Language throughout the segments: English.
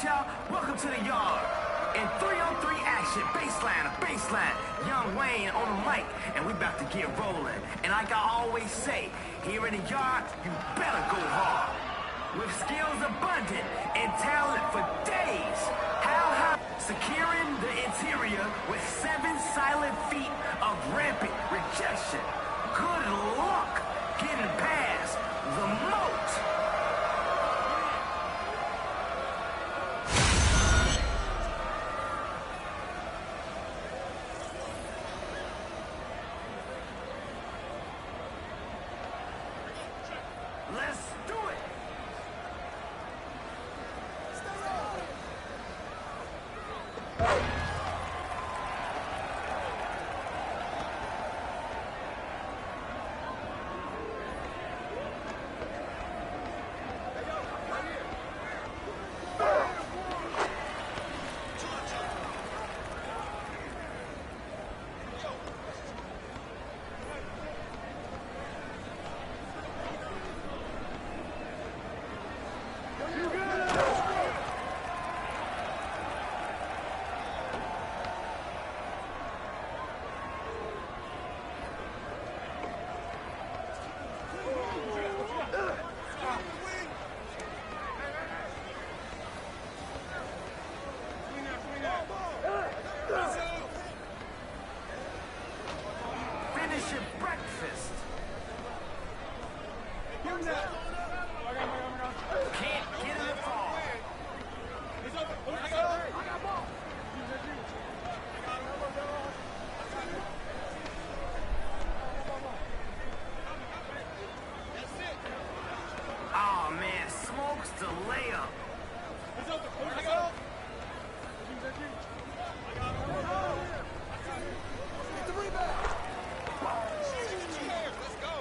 y'all? Welcome to the yard. In 3-on-3 action, baseline, Young Wayne on the mic, and we about to get rolling. And like I always say, here in the yard, you better go hard. With skills abundant and talent for days, how securing the interior with 7 silent feet of rampant rejection. Good luck getting past the moat. Let's do it! Finish your breakfast. Can't get in the fall. Oh man, smokes the layup. Get the rebound. Let's go.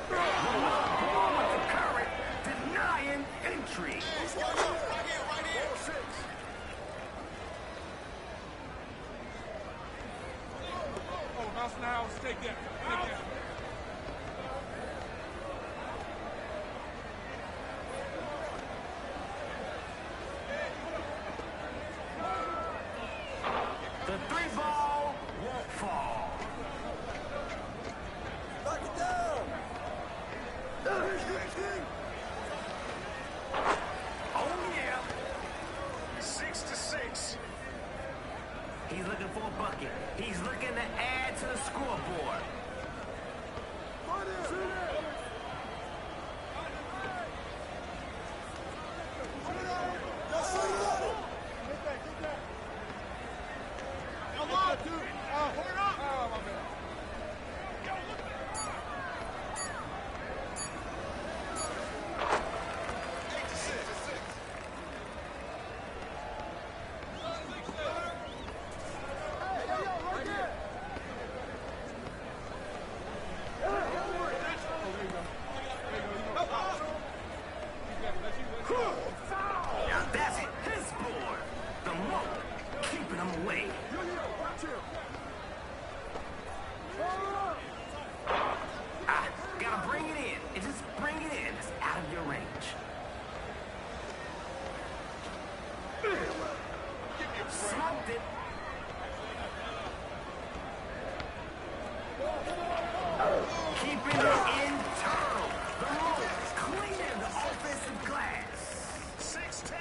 With the current, denying entry. Right here. Ball 6. Oh, mouse in the house. Take that. Take that. The 3-ball won't fall. Knock it down. Oh yeah. 6-6. He's looking for a bucket. He's looking to add to the scoreboard. Find it. Shoot it. Yes, sir, you got it. Oh, my bad. Now that's his board. The moat keeping him away. Watch him. Gotta bring it in. And just bring it in. It's out of your range. Smoked it. Keeping it internal. The moat cleaning the offensive glass. 6-10.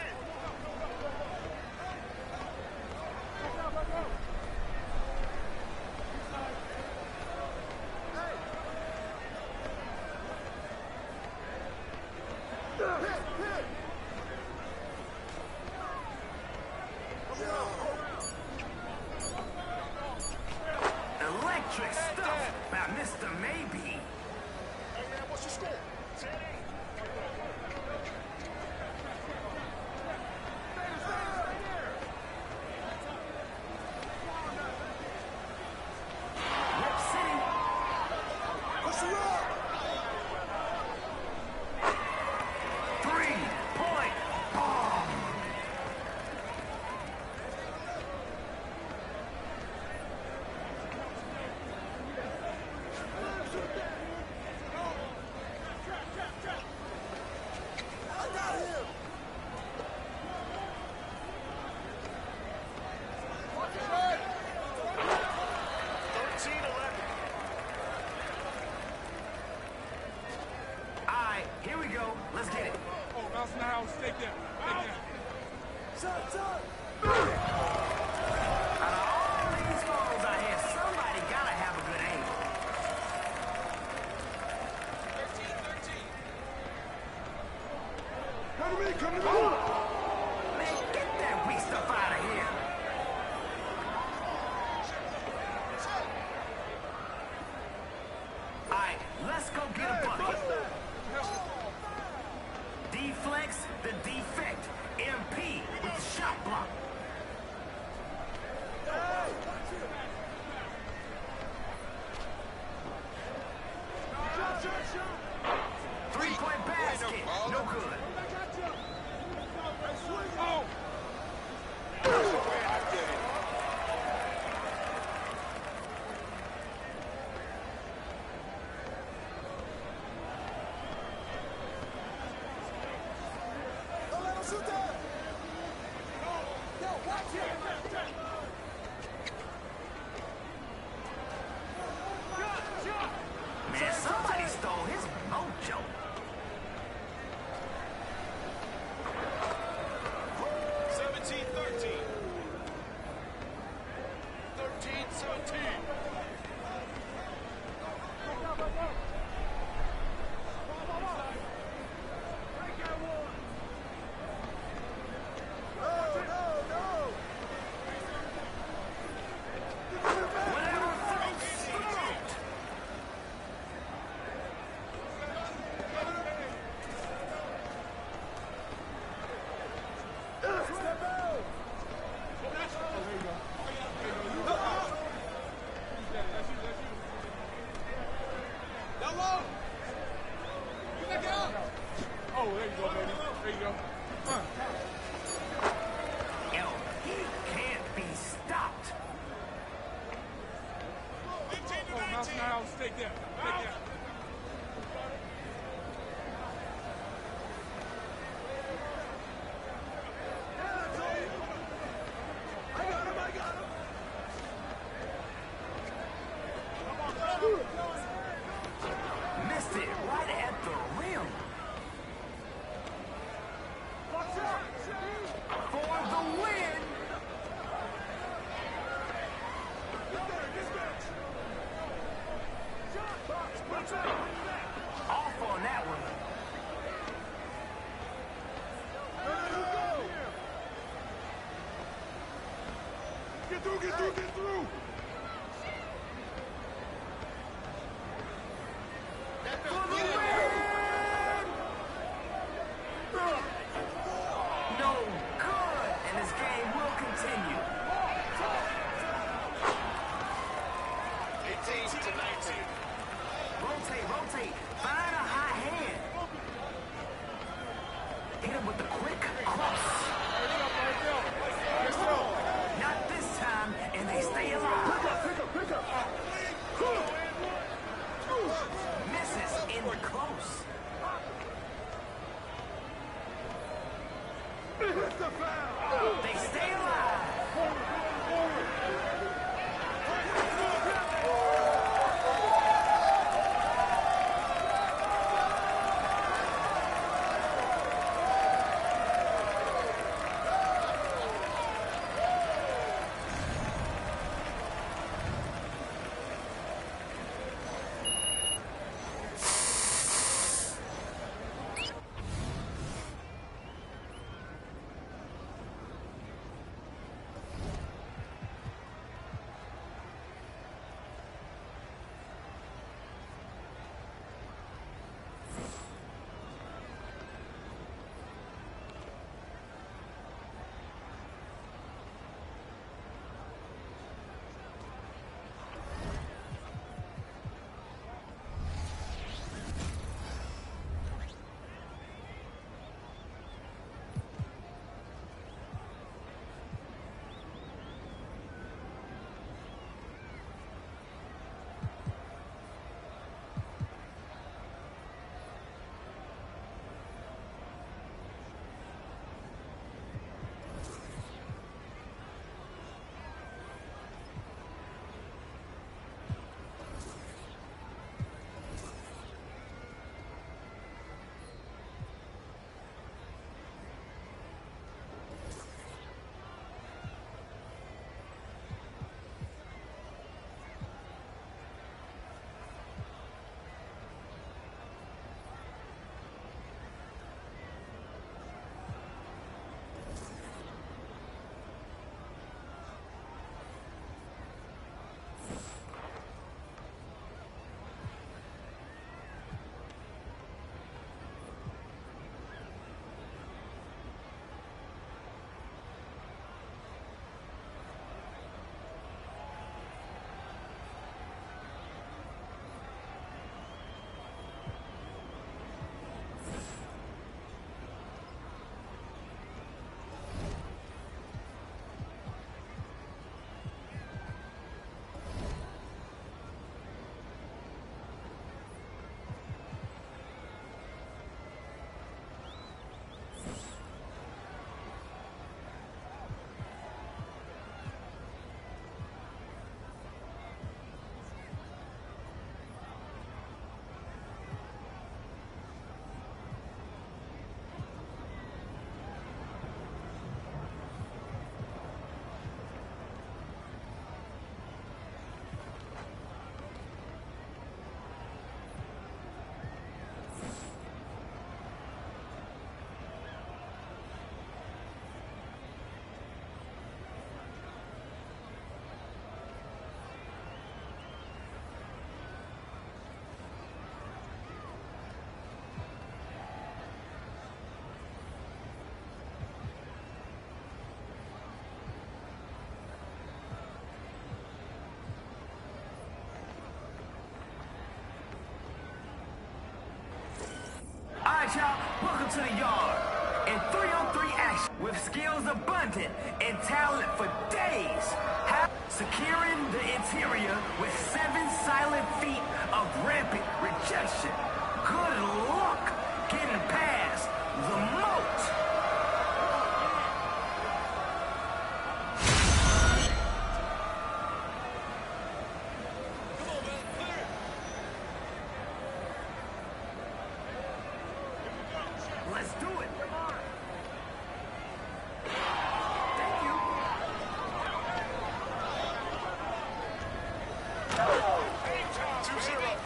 Electric stuff by Mr. Maybe. Hey, man, what's your score? 10-8. Rip City. Push her up. 3 Here we go. Let's get it. Oh, bounce in the house. Take that. Take that. Shot, shot. Out of all these phones out here, somebody gotta have a good aim. 13-13. Come to me, come to me. Man, get that weak stuff out of here. All right, let's go get a bucket. Deflex the defect. MP with the shot block. Hey, watch it. Shot, shot, shot. 3-point basket. No good. I got you. Hey, swing it. Oh! Don't let him shoot that. Yo, watch it. Man, somebody stole his mojo. 17-13. 13-17. No, no, no. Whatever floats, float. Step out. That's you. Yellow. Get back up. Oh, there you go, baby. There you go. Yo, he can't be stopped. 15 to Oh, bounce in 19. the house. Take that. Take that. I got him. Missed it right at the rim. Watch out. For the win. Off on that one. Get through, get through, get through. For the win. No good. And this game will continue. 18 to 19. Rotate. Find a hot hand. Hit him with the quick cross. Not this time, and they stay alive. y'all. Welcome to the yard. In 3-on-3 action, with skills abundant and talent for days. Securing the interior with 7 silent feet of rampant rejection. Good luck getting past the moat. Let's do it. Thank you. 2-0.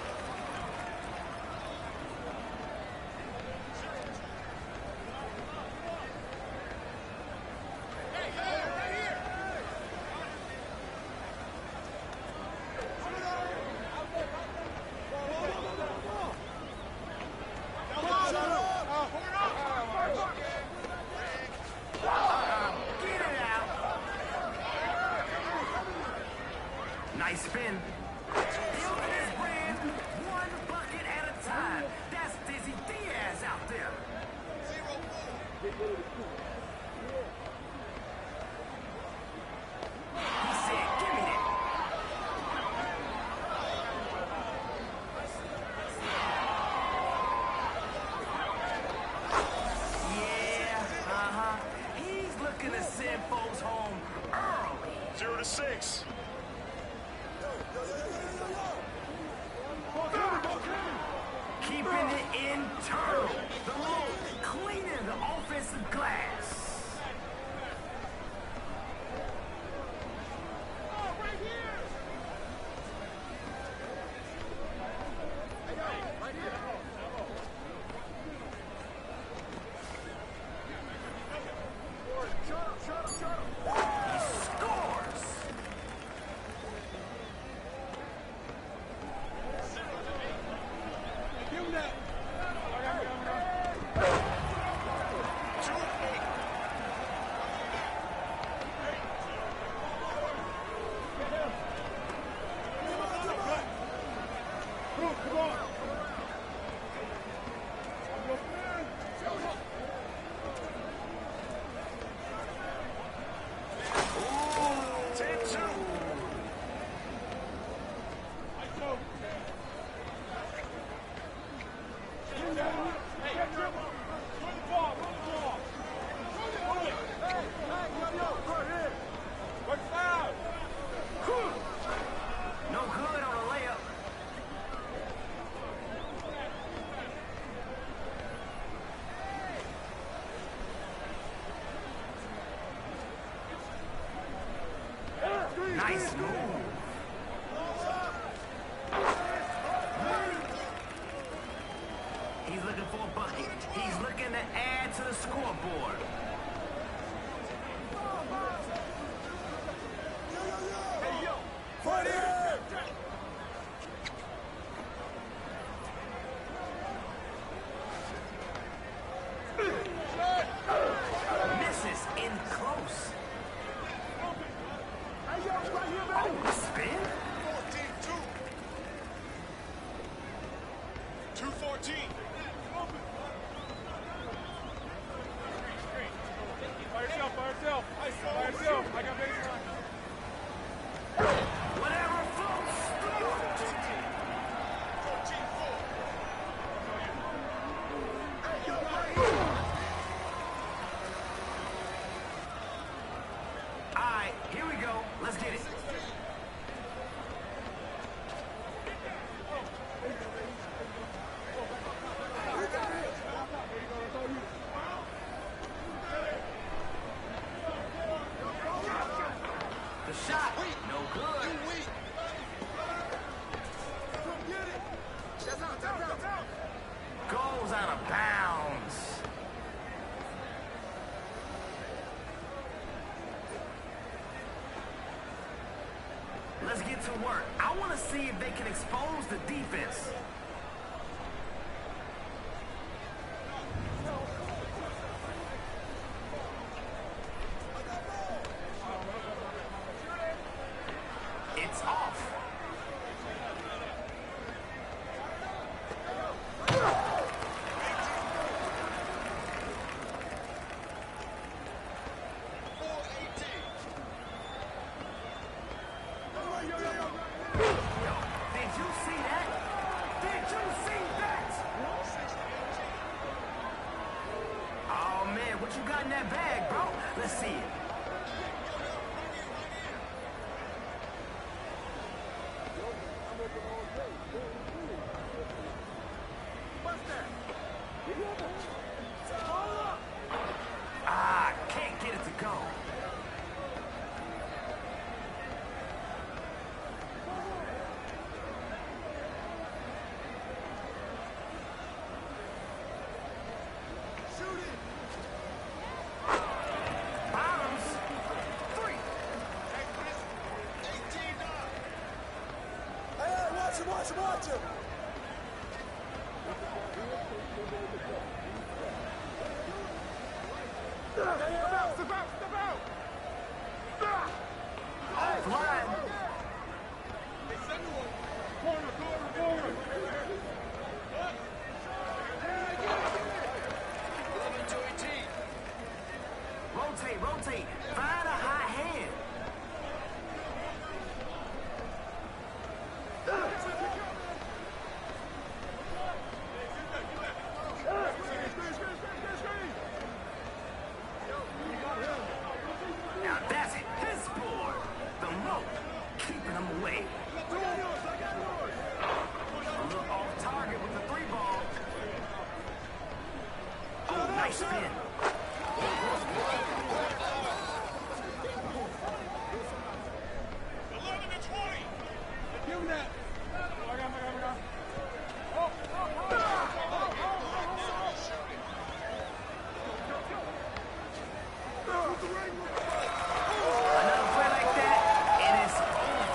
Get it out. Nice spin. Building his brand, one bucket at a time. That's Dizzy Diaz out there. He said, give me that. Yeah, He's looking to send folks home early. 0-6. Keeping it internal. The low, cleaning the offensive glass. He scores. Give him that. 2-8. Come on. 10-2. No good on a layup. Nice move. He's looking for a bucket. He's looking to add to the scoreboard. Misses in close. Oh, spin? 14-2. 2-14. By yourself. I got baseline. Whatever floats. 14-4. All right, here we go. Let's get it. The shot, no good. Goes out of bounds. Let's get to work. I want to see if they can expose the defense. It's off. What you got in that bag, bro? Let's see it. Ah, can't get it to go. Bottoms. 3. Hey, watch him! Step out! Offline. Corner. 11 to 18. Rotate. Find a hot hand. Now that's his board. The moat, keeping him away. A little off target with the 3 ball. Oh, nice spin. 11 to 20. Give him that. I got. Another play like that, and it's over.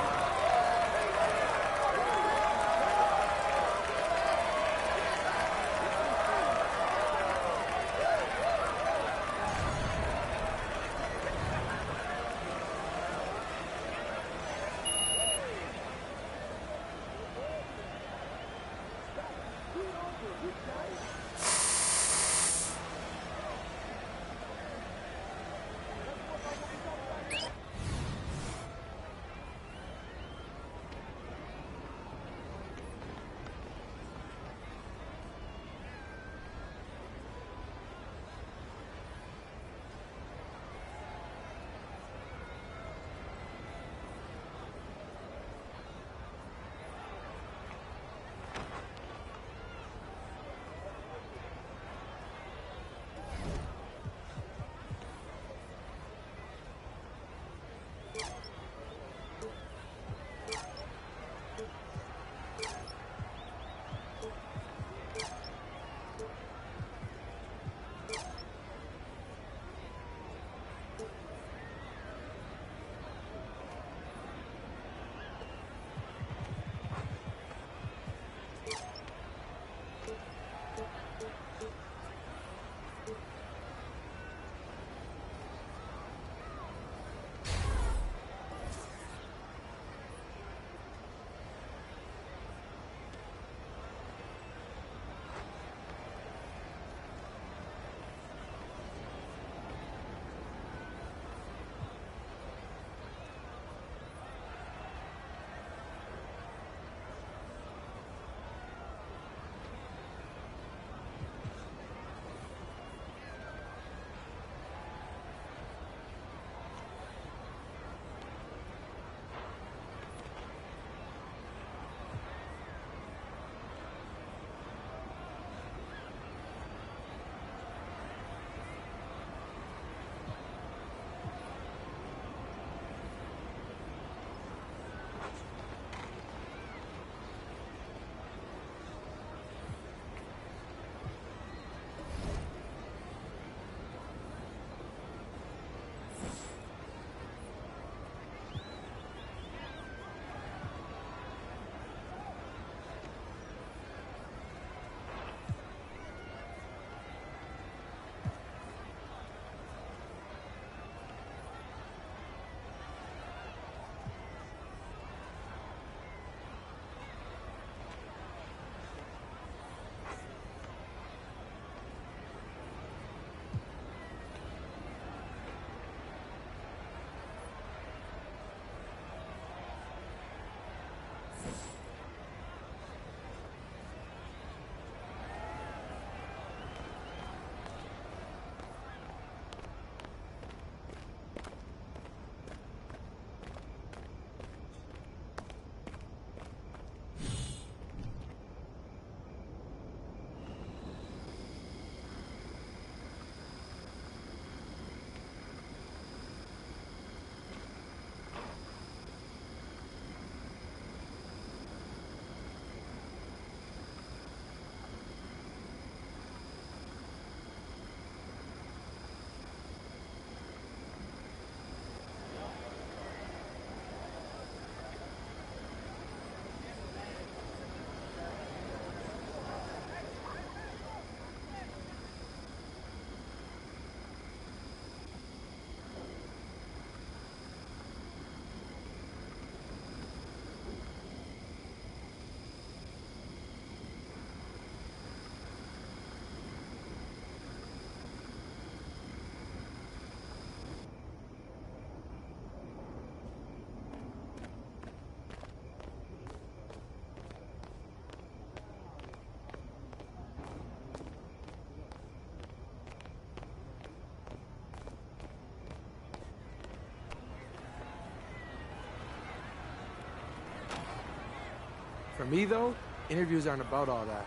For me, though, interviews aren't about all that.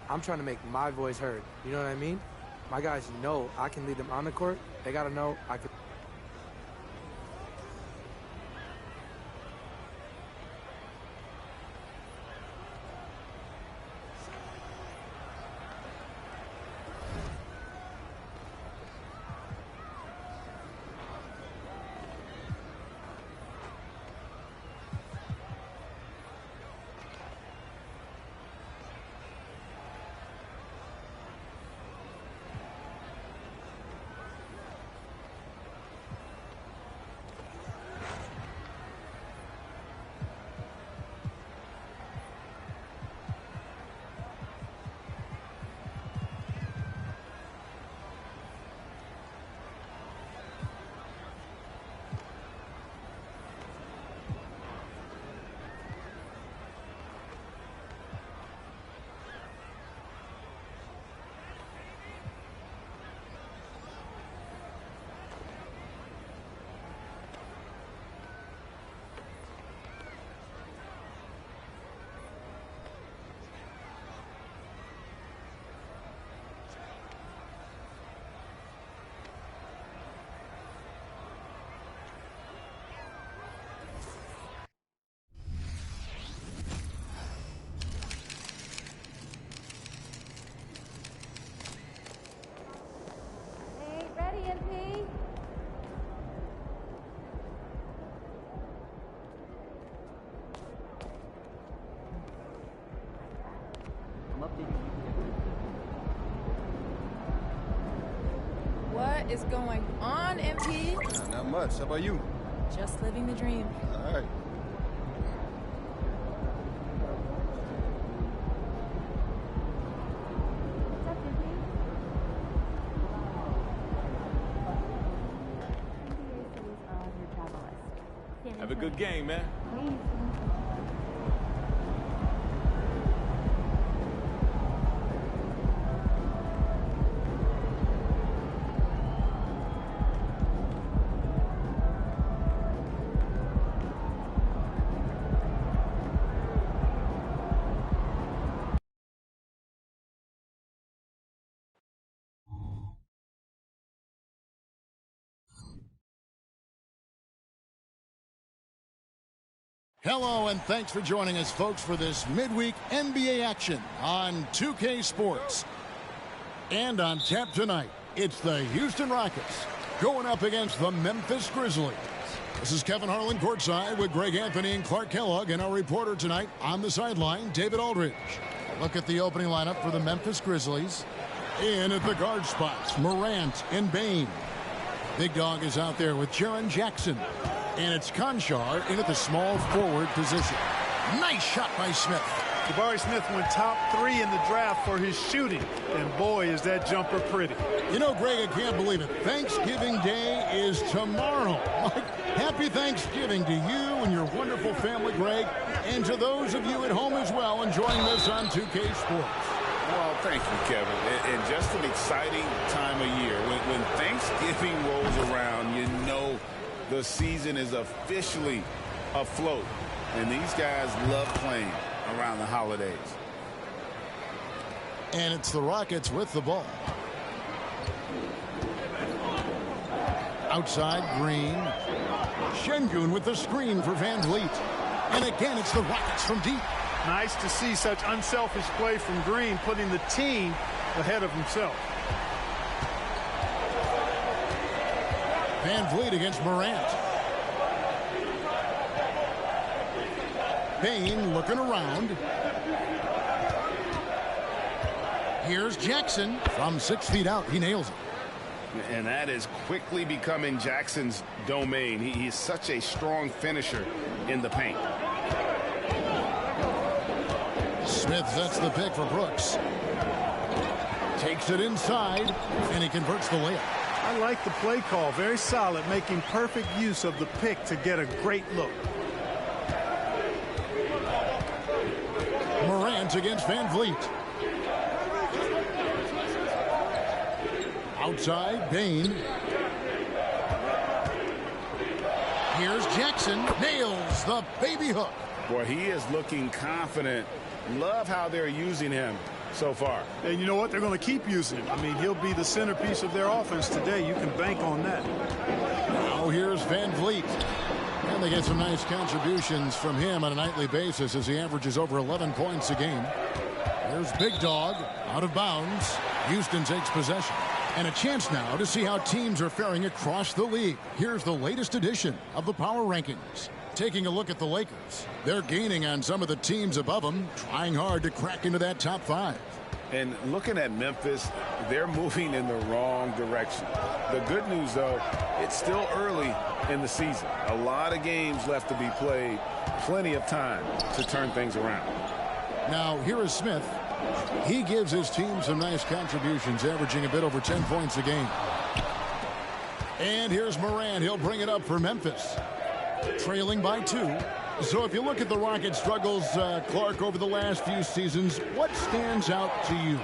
I'm trying to make my voice heard. You know what I mean? My guys know I can lead them on the court. They got to know I can. What is going on, MP? Not much. How about you? Just living the dream. All right. Have a good game, man. Hello, and thanks for joining us, folks, for this midweek NBA action on 2K Sports. And on tap tonight, it's the Houston Rockets going up against the Memphis Grizzlies. This is Kevin Harlan courtside with Greg Anthony and Clark Kellogg, and our reporter tonight on the sideline, David Aldridge. A look at the opening lineup for the Memphis Grizzlies. In at the guard spots, Morant and Bane. Big Dog is out there with Jaren Jackson. And it's Conchar in at the small forward position. Nice shot by Smith. Jabari Smith went top 3 in the draft for his shooting. And boy, is that jumper pretty. You know, Greg, I can't believe it. Thanksgiving Day is tomorrow. Happy Thanksgiving to you and your wonderful family, Greg. And to those of you at home as well enjoying this on 2K Sports. Well, thank you, Kevin. And just an exciting time of year. When Thanksgiving rolls around, you know the season is officially afloat. And these guys love playing around the holidays. And it's the Rockets with the ball. Outside, Green. Şengün with the screen for Van Vliet. And again, it's the Rockets from deep. Nice to see such unselfish play from Green, putting the team ahead of himself. Van Vliet against Morant. Bane looking around. Here's Jackson from 6 feet out. He nails it. And that is quickly becoming Jackson's domain. He's such a strong finisher in the paint. Smith sets the pick for Brooks. Takes it inside, and he converts the layup. I like the play call. Very solid, making perfect use of the pick to get a great look. Morant against Van Vliet. Outside, Bane. Here's Jackson. Nails the baby hook. Boy, he is looking confident. Love how they're using him so far. And you know what? They're going to keep using him. I mean, he'll be the centerpiece of their offense today. You can bank on that. Now here's Van Vliet. And they get some nice contributions from him on a nightly basis as he averages over 11 points a game. There's Big Dog out of bounds. Houston takes possession. And a chance now to see how teams are faring across the league. Here's the latest edition of the Power Rankings. Taking a look at the Lakers. They're gaining on some of the teams above them, trying hard to crack into that top 5. And looking at Memphis, they're moving in the wrong direction. The good news, though, it's still early in the season. A lot of games left to be played. Plenty of time to turn things around. Now, here is Smith. He gives his team some nice contributions, averaging a bit over 10 points a game. And here's Morant. He'll bring it up for Memphis. Trailing by 2. So if you look at the Rockets' struggles, Clark, over the last few seasons, what stands out to you?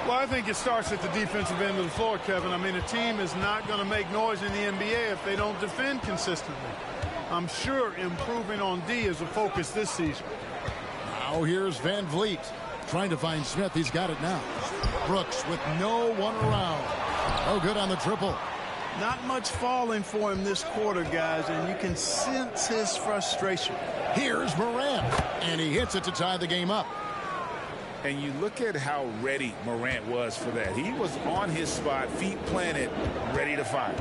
Well, I think it starts at the defensive end of the floor, Kevin. I mean, a team is not going to make noise in the NBA if they don't defend consistently. I'm sure improving on D is a focus this season. Now here's Van Vliet. Trying to find Smith. He's got it now. Brooks with no one around. No good on the triple. Not much falling for him this quarter, guys, and you can sense his frustration. Here's Morant, and he hits it to tie the game up. And you look at how ready Morant was for that. He was on his spot, feet planted, ready to fire.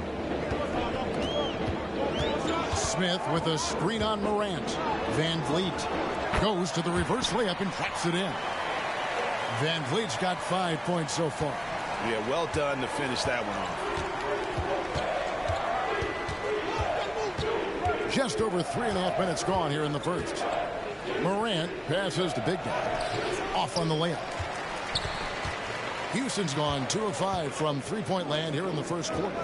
Smith with a screen on Morant. Van Vliet goes to the reverse layup and traps it in. Van Vliet's got 5 points so far. Yeah, well done to finish that one off. Just over 3.5 minutes gone here in the first. Morant passes to Big Dog. Off on the layup. Houston's gone 2 of 5 from three-point land here in the first quarter.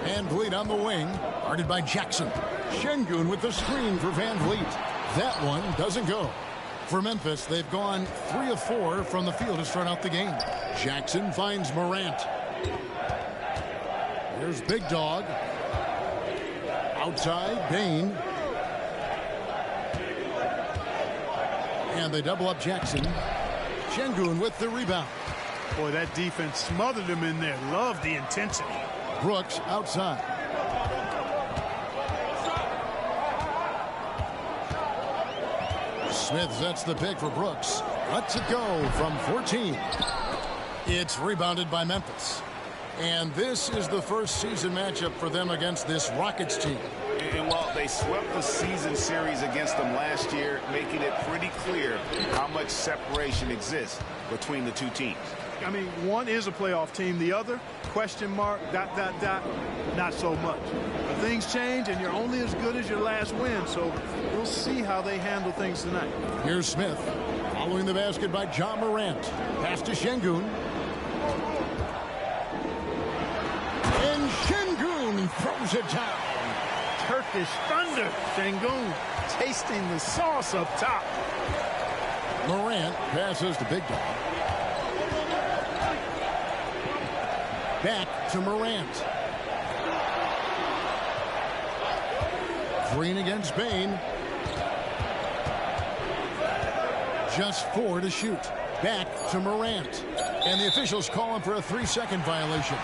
Van Vliet on the wing. Guarded by Jackson. Şengün with the screen for Van Vliet. That one doesn't go. For Memphis, they've gone 3 of 4 from the field to start out the game. Jackson finds Morant. Here's Big Dog. Outside, Bain. And they double up Jackson. Şengün with the rebound. Boy, that defense smothered him in there. Love the intensity. Brooks outside. Smith sets the pick for Brooks. Lets it go from 14. It's rebounded by Memphis. And this is the first season matchup for them against this Rockets team. And while they swept the season series against them last year, making it pretty clear how much separation exists between the two teams. I mean, one is a playoff team. The other, question mark, ... not so much. But things change, and you're only as good as your last win. So we'll see how they handle things tonight. Here's Smith. Following the basket by John Morant. Pass to Şengün. And Şengün throws it down. Turkish thunder. Şengün tasting the sauce up top. Morant passes to Big Dog. Back to Morant. Green against Bain. Just 4 to shoot. Back to Morant. And the officials call him for a 3-second violation.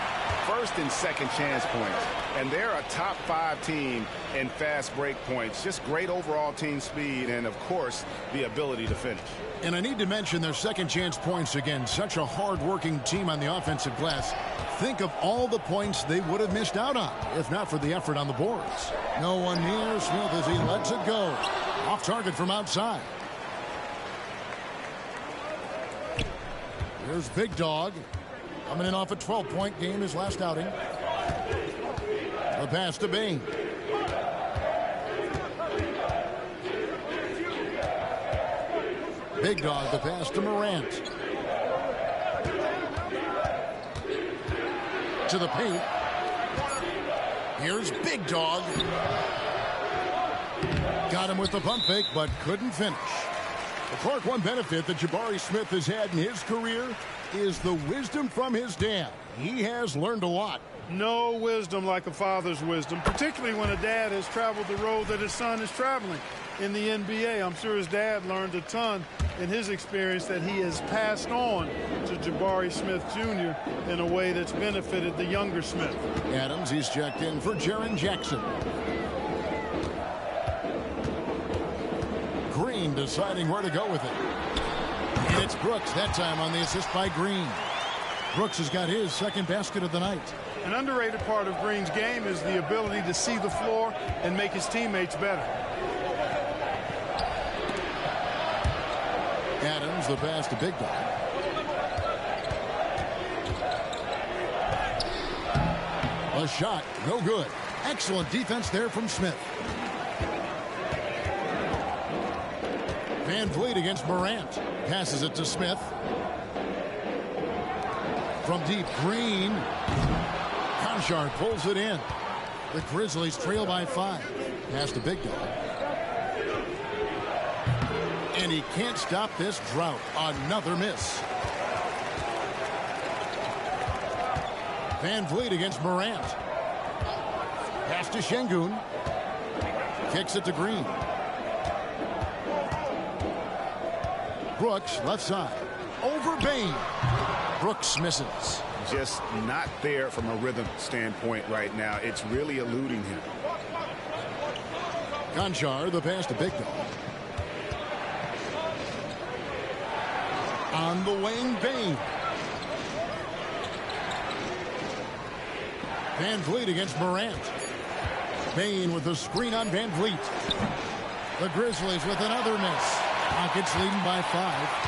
First and second chance points. And they're a top 5 team in fast break points. Just great overall team speed and, of course, the ability to finish. And I need to mention their second chance points again. Such a hard-working team on the offensive glass. Think of all the points they would have missed out on if not for the effort on the boards. No one near Smith as he lets it go. Off target from outside. Here's Big Dog. Coming in off a 12-point game his last outing. The pass to Bain. Big Dog, the pass to Morant. To the paint. Here's Big Dog. Got him with the pump fake, but couldn't finish. The Clark, one benefit that Jabari Smith has had in his career, is the wisdom from his dad. He has learned a lot. No wisdom like a father's wisdom, particularly when a dad has traveled the road that his son is traveling in the NBA. I'm sure his dad learned a ton in his experience that he has passed on to Jabari Smith Jr. in a way that's benefited the younger Smith. Adams, he's checked in for Jaren Jackson. Green deciding where to go with it. And it's Brooks that time on the assist by Green. Brooks has got his second basket of the night. An underrated part of Green's game is the ability to see the floor and make his teammates better. Adams, the pass to Big Dog. A shot, no good. Excellent defense there from Smith. Van Vliet against Morant. Passes it to Smith. From deep, Green. Conchard pulls it in. The Grizzlies trail by 5. Pass to Big Dog. And he can't stop this drought. Another miss. Van Vliet against Morant. Pass to Şengün. Kicks it to Green. Brooks, left side. Over Bane. Brooks misses. Just not there from a rhythm standpoint right now. It's really eluding him. Conchar, the pass to Big Dog. On the wing, Bane. Van Vliet against Morant. Bane with the screen on Van Vliet. The Grizzlies with another miss. Rockets leading by 5.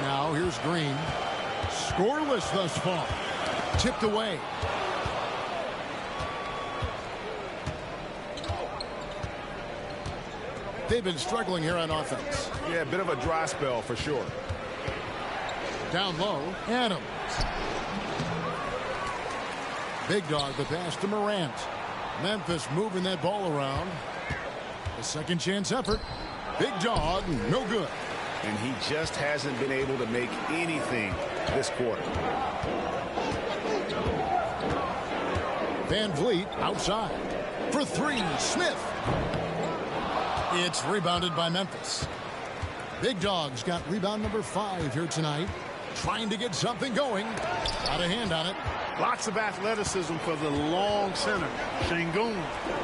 Now here's Green. Scoreless thus far. Tipped away. They've been struggling here on offense. Yeah, a bit of a dry spell for sure. Down low, Adams. Big Dog, the pass to Morant. Memphis moving that ball around. A second chance effort. Big Dog, no good. And he just hasn't been able to make anything this quarter. Van Vliet outside. For 3, Smith. It's rebounded by Memphis. Big Dog's got rebound number 5 here tonight. Trying to get something going. Got a hand on it. Lots of athleticism for the long center. Şengün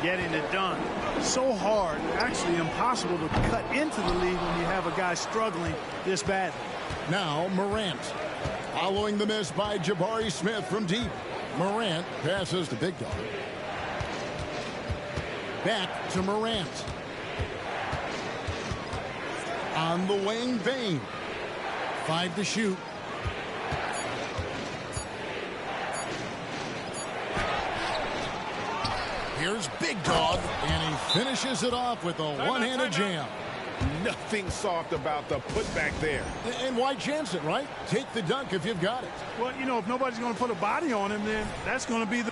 getting it done. So hard, actually impossible to cut into the lead when you have a guy struggling this badly. Now Morant. Following the miss by Jabari Smith from deep. Morant passes to Big Dog. Back to Morant. On the wing, Bane. 5 to shoot. Here's Big Dog, and he finishes it off with a one-handed jam. Nothing soft about the putback there. And why chance it, right? Take the dunk if you've got it. Well, you know, if nobody's going to put a body on him, then that's going to be the...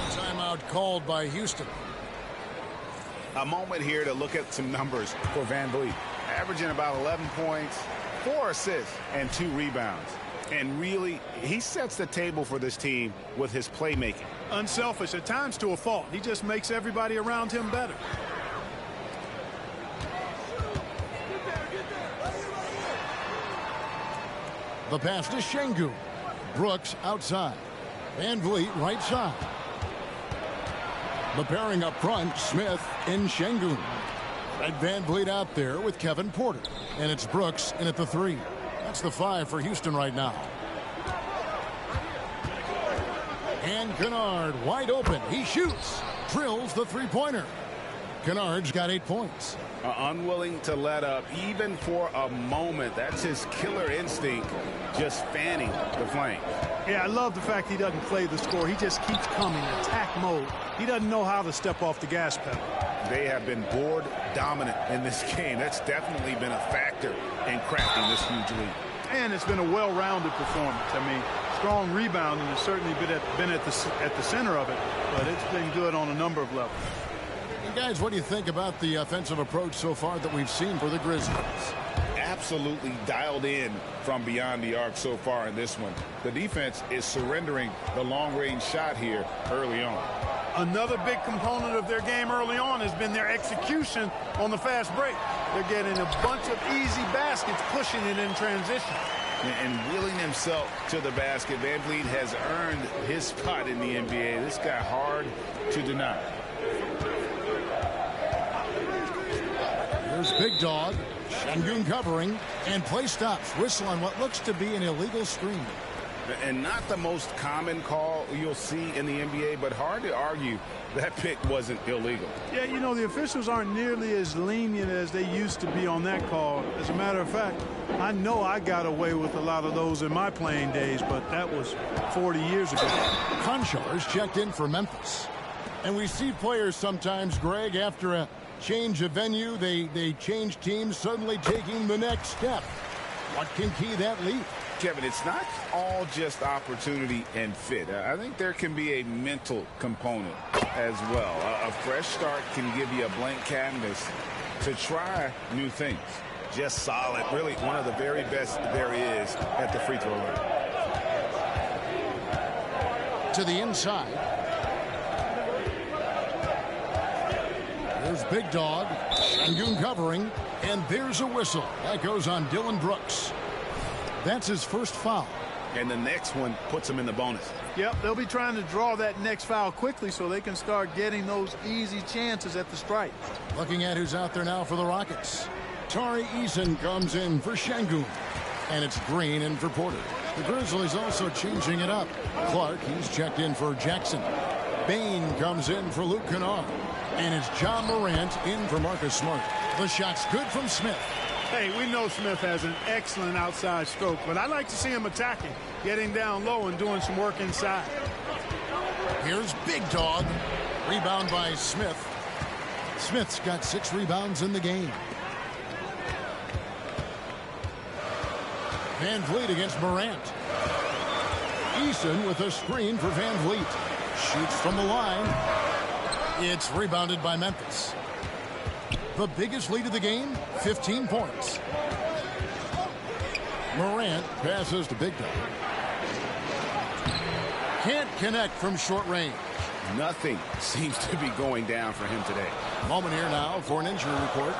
Timeout called by Houston. A moment here to look at some numbers for Van Vliet. Averaging about 11 points, 4 assists, and 2 rebounds. And really, he sets the table for this team with his playmaking. Unselfish, at times to a fault. He just makes everybody around him better. The pass to Şengün. Brooks outside. Van Vliet right side. The pairing up front, Smith and Şengün. Red Van Vliet out there with Kevin Porter. And it's Brooks in at the 3. That's the 5 for Houston right now. And Kennard wide open. He shoots. Drills the 3-pointer. Kennard's got 8 points. Unwilling to let up even for a moment. That's his killer instinct, just fanning the flame. Yeah, I love the fact he doesn't play the score. He just keeps coming, attack mode. He doesn't know how to step off the gas pedal. They have been board dominant in this game. That's definitely been a factor in crafting this huge lead. And it's been a well-rounded performance. I mean, strong rebounding has certainly been at the center of it, but it's been good on a number of levels. Guys, what do you think about the offensive approach so far that we've seen for the Grizzlies? Absolutely dialed in from beyond the arc so far in this one. The defense is surrendering the long-range shot here early on. Another big component of their game early on has been their execution on the fast break. They're getting a bunch of easy baskets, pushing it in transition. And wheeling himself to the basket, Van Vliet has earned his spot in the NBA. This guy hard to deny. Here's Big Dog. Şengün covering, and play stops. Whistle on what looks to be an illegal screen. And not the most common call you'll see in the NBA, but hard to argue that pick wasn't illegal. Yeah, you know, the officials aren't nearly as lenient as they used to be on that call. As a matter of fact, I know I got away with a lot of those in my playing days, but that was 40 years ago. Conchar checked in for Memphis. And we see players sometimes, Greg, after a change of venue, they change teams, suddenly taking the next step. What can key that leap? Kevin, it's not all just opportunity and fit. I think there can be a mental component as well. A fresh start can give you a blank canvas to try new things. Just solid. Really one of the very best there is at the free throw line. To the inside. There's Big Dog. Şengün covering. And there's a whistle. That goes on Dylan Brooks. That's his first foul. And the next one puts him in the bonus. Yep, they'll be trying to draw that next foul quickly so they can start getting those easy chances at the stripe. Looking at who's out there now for the Rockets. Tari Eason comes in for Şengün. And it's Green in for Porter. The Grizzlies also changing it up. Clark, he's checked in for Jackson. Bain comes in for Luke Kennard. And it's John Morant in for Marcus Smart. The shot's good from Smith. Hey, we know Smith has an excellent outside stroke, but I like to see him attacking, getting down low and doing some work inside. Here's Big Dog. Rebound by Smith. Smith's got 6 rebounds in the game. Van Vliet against Morant. Eason with a screen for Van Vliet. Shoots from the line. It's rebounded by Memphis. The biggest lead of the game, 15 points. Morant passes to Big Dog. Can't connect from short range. Nothing seems to be going down for him today. Moment here now for an injury report.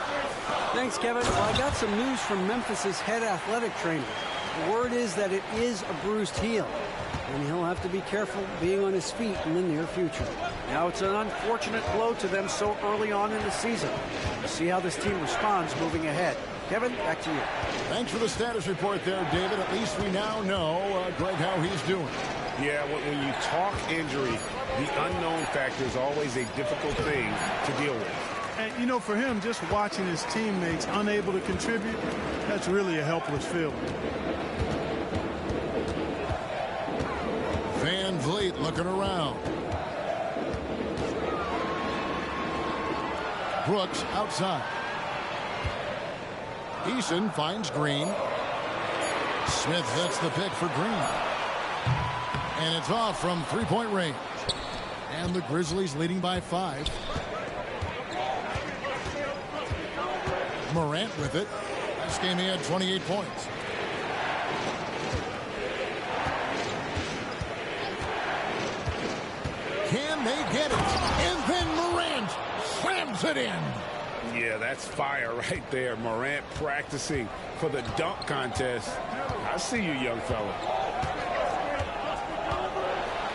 Thanks, Kevin. Well, I got some news from Memphis's head athletic trainer. The word is that it is a bruised heel, and he'll have to be careful being on his feet in the near future. Now, it's an unfortunate blow to them so early on in the season. We'll see how this team responds moving ahead. Kevin, back to you. Thanks for the status report there, David. At least we now know, Greg, how he's doing. Yeah, when you talk injury, the unknown factor is always a difficult thing to deal with. And, you know, for him, just watching his teammates unable to contribute, that's really a helpless feeling. Van Vliet looking around. Brooks outside. Eason finds Green. Smith hits the pick for Green. And it's off from three-point range. And the Grizzlies leading by 5. Morant with it. This game he had 28 points. Can they get it? And then Morant slams it in. Yeah, that's fire right there. Morant practicing for the dunk contest. I see you, young fella.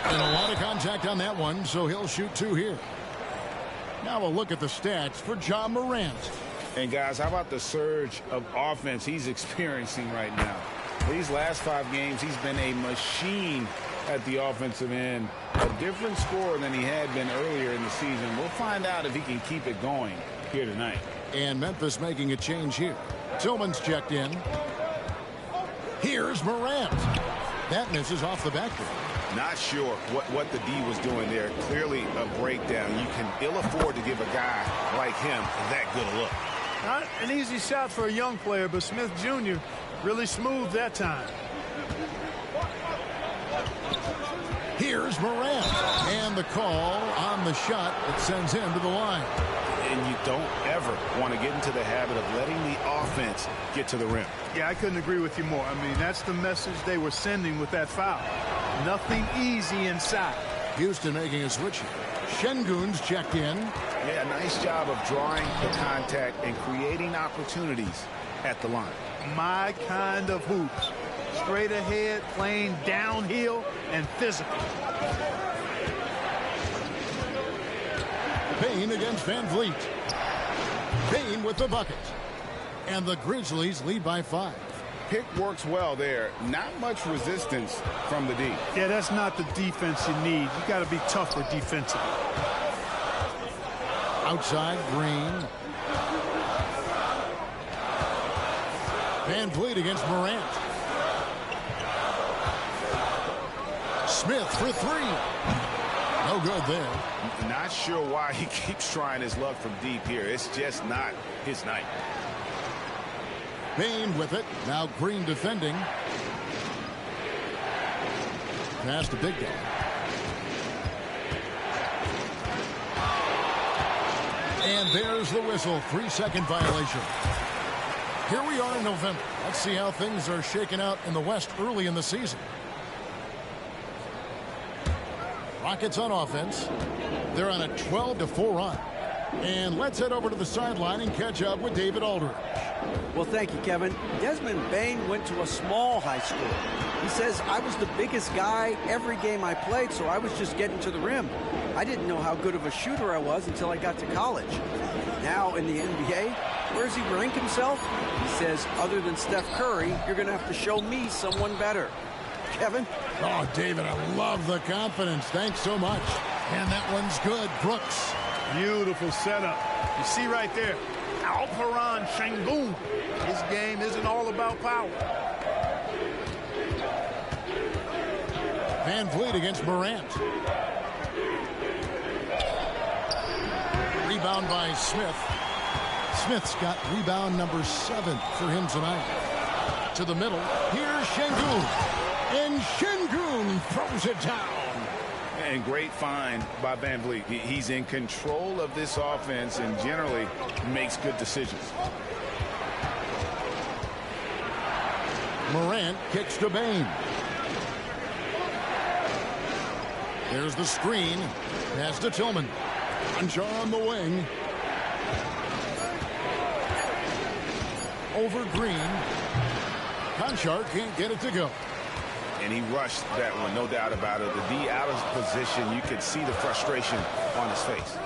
And a lot of contact on that one, so he'll shoot 2 here. Now a look at the stats for John Morant. And guys, how about the surge of offense he's experiencing right now? These last 5 games, he's been a machine at the offensive end. A different scorer than he had been earlier in the season. We'll find out if he can keep it going here tonight. And Memphis making a change here. Tillman's checked in. Here's Morant. That misses off the backboard. Not sure what the D was doing there. Clearly a breakdown. You can ill afford to give a guy like him that good a look. Not an easy shot for a young player, but Smith Jr. really smooth that time. Here's Morant. And the call on the shot that sends him to the line. want to get into the habit of letting the offense get to the rim. Yeah, I couldn't agree with you more. I mean, that's the message they were sending with that foul. Nothing easy inside. Houston making a switch here. Şengün's checked in. Yeah, nice job of drawing the contact and creating opportunities at the line. My kind of hoops. Straight ahead, playing downhill, and physical. Payne against Van Vliet. Payne with the bucket. And the Grizzlies lead by 5. Pick works well there. Not much resistance from the D. Yeah, that's not the defense you need. You got to be tougher defensively. Outside, Green. Van Vliet against Morant. Smith for 3. No good there. Not sure why he keeps trying his luck from deep here. It's just not his night. Payne with it. Now Green defending. Pass to Big Guy. And there's the whistle. 3-second violation. Here we are in November. Let's see how things are shaking out in the West early in the season. Rockets on offense. They're on a 12-4 run. And let's head over to the sideline and catch up with David Aldridge. Well, thank you, Kevin. Desmond Bane went to a small high school. He says, I was the biggest guy every game I played, so I was just getting to the rim. I didn't know how good of a shooter I was until I got to college. Now in the NBA, where does he rank himself? He says, other than Steph Curry, you're going to have to show me someone better. Kevin? Oh, David, I love the confidence. Thanks so much. And that one's good. Brooks. Beautiful setup. You see right there, Alperen Şengün. His game isn't all about power. Van Vliet against Morant. Rebound by Smith. Smith's got rebound number 7 for him tonight. To the middle. Here's Şengün. And Şengün throws it down. And great find by Van Vliet. He's in control of this offense and generally makes good decisions. Morant kicks to Bane. There's the screen. Pass to Tillman. Conchar on the wing. Over Green. Conchar can't get it to go. And he rushed that one, no doubt about it. The D out of position, you could see the frustration on his face.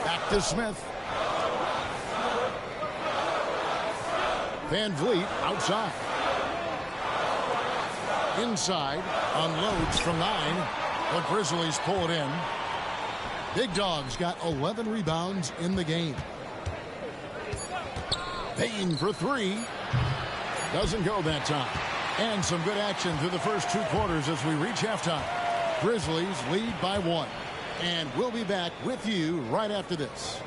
Back to Smith. Van Vliet outside. Inside, unloads from 9. The Grizzlies pull it in. Big Dog's got 11 rebounds in the game. Payne for 3. Doesn't go that time. And some good action through the first 2 quarters as we reach halftime. Grizzlies lead by 1. And we'll be back with you right after this.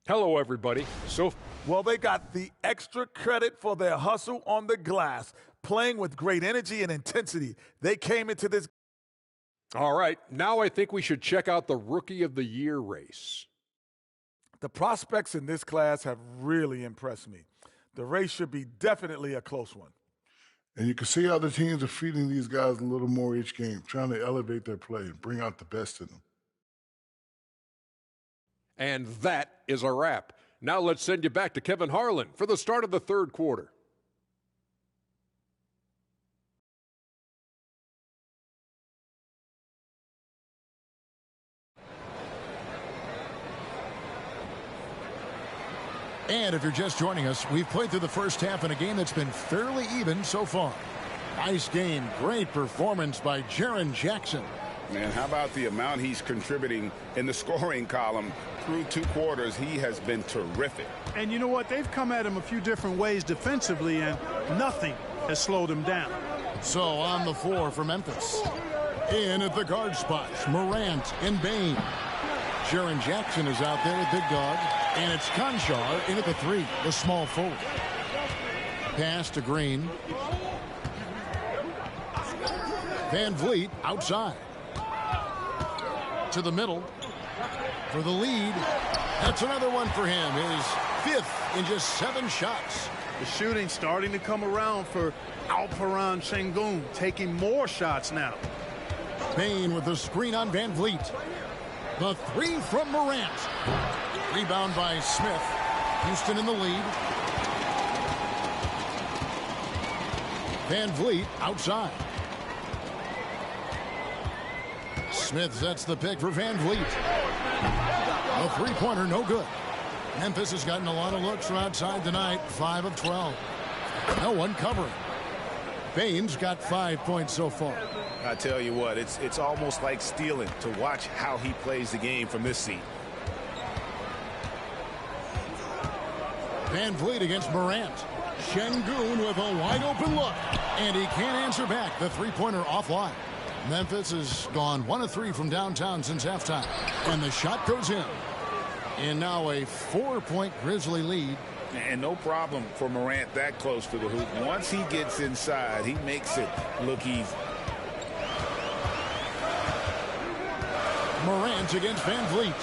Hello, everybody. Well, they got the extra credit for their hustle on the glass, playing with great energy and intensity. They came into this. All right, now I think we should check out the Rookie of the Year race. The prospects in this class have really impressed me. The race should be definitely a close one. And you can see how the teams are feeding these guys a little more each game, trying to elevate their play and bring out the best in them. And that is a wrap. Now let's send you back to Kevin Harlan for the start of the third quarter. And if you're just joining us, we've played through the first half in a game that's been fairly even so far. Nice game. Great performance by Jaren Jackson. Man, how about the amount he's contributing in the scoring column through 2 quarters? He has been terrific. And you know what? They've come at him a few different ways defensively, and nothing has slowed him down. So on the floor for Memphis. In at the guard spots, Morant and Bane. Jaren Jackson is out there with Big Dog. And it's Conchar in at the 3, the small forward. Pass to Green. Van Vliet outside. To the middle. For the lead. That's another one for him. His 5th in just 7 shots. The shooting starting to come around for Alperen Sengun, taking more shots now. Payne with the screen on Van Vliet. The 3 from Morant. Rebound by Smith. Houston in the lead. Van Vliet outside. Smith sets the pick for Van Vliet. A three-pointer, no good. Memphis has gotten a lot of looks from outside tonight, 5 of 12. No one covering. Payne's got 5 points so far. I tell you what, it's almost like stealing to watch how he plays the game from this seat. Van Vliet against Morant. Sengun with a wide-open look. And he can't answer back. The three-pointer offline. Memphis has gone 1 of 3 from downtown since halftime. And the shot goes in. And now a 4-point Grizzly lead. And no problem for Morant that close to the hoop. Once he gets inside, he makes it look easy. Morant against Van Vliet.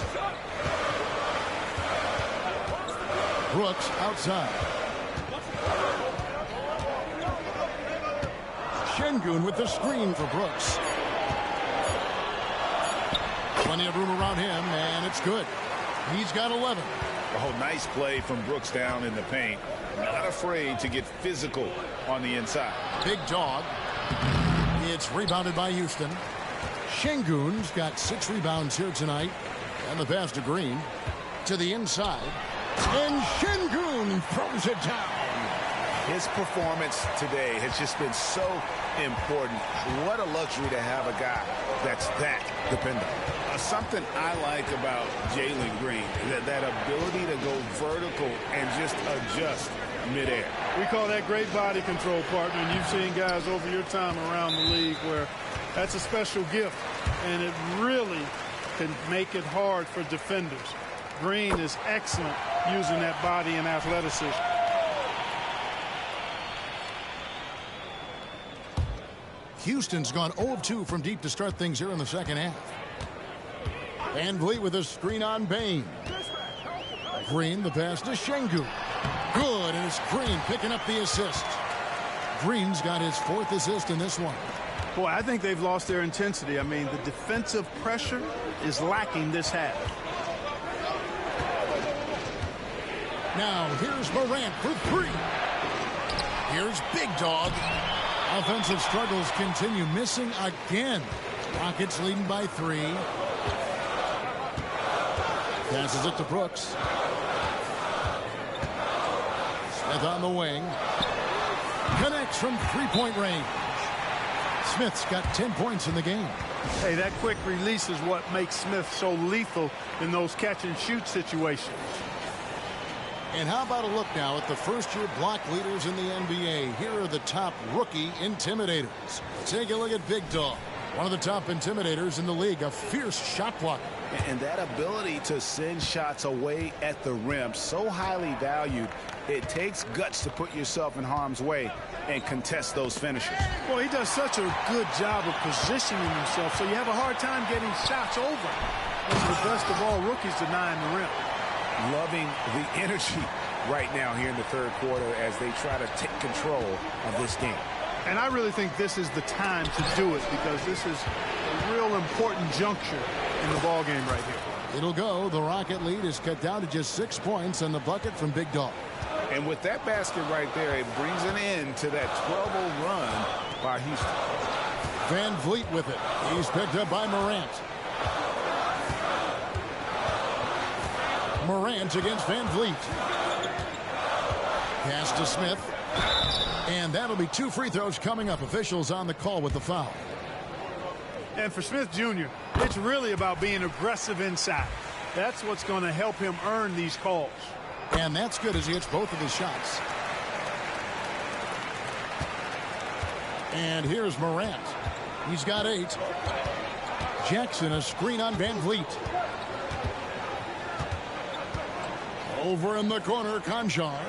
Brooks outside. Sengun with the screen for Brooks. Plenty of room around him, and it's good. He's got 11. Oh, nice play from Brooks down in the paint. Not afraid to get physical on the inside. Big dog. It's rebounded by Houston. Sengun's got 6 rebounds here tonight. And the pass to Green. To the inside. And Sengun throws it down. His performance today has just been so important. What a luxury to have a guy that's that dependable. Something I like about Jalen Green, that ability to go vertical and just adjust midair. We call that great body control, partner, and you've seen guys over your time around the league where that's a special gift, and it really can make it hard for defenders. Green is excellent using that body and athleticism. Houston's gone 0 of 2 from deep to start things here in the second half. Van Vliet with a screen on Payne. Green, the pass to Sengun. Good, and it's Green picking up the assist. Green's got his 4th assist in this one. Boy, I think they've lost their intensity. I mean, the defensive pressure is lacking this half. Now, here's Morant for 3. Here's Big Dog. Offensive struggles continue, missing again. Rockets leading by 3. Passes it to Brooks. Smith on the wing. Connects from 3-point range. Smith's got 10 points in the game. Hey, that quick release is what makes Smith so lethal in those catch-and-shoot situations. And how about a look now at the first-year block leaders in the NBA? Here are the top rookie intimidators. Take a look at Big Dog. One of the top intimidators in the league, a fierce shot blocker. And that ability to send shots away at the rim, so highly valued. It takes guts to put yourself in harm's way and contest those finishes. Well, he does such a good job of positioning himself, so you have a hard time getting shots over. He's the best of all rookies denying the rim. Loving the energy right now here in the third quarter as they try to take control of this game. And I really think this is the time to do it because this is a real important juncture in the ball game right here. It'll go. The Rocket lead is cut down to just 6 points on the bucket from Big Dog. And with that basket right there, it brings an end to that 12-0 run by Houston. Van Vliet with it. He's picked up by Morant. Morant against Van Vliet. Pass to Smith. And that'll be 2 free throws coming up. Officials on the call with the foul. And for Smith Jr., it's really about being aggressive inside. That's what's going to help him earn these calls. And that's good as he hits both of his shots. And here's Morant. He's got 8. Jackson, a screen on Van Vliet. Over in the corner, Conjar.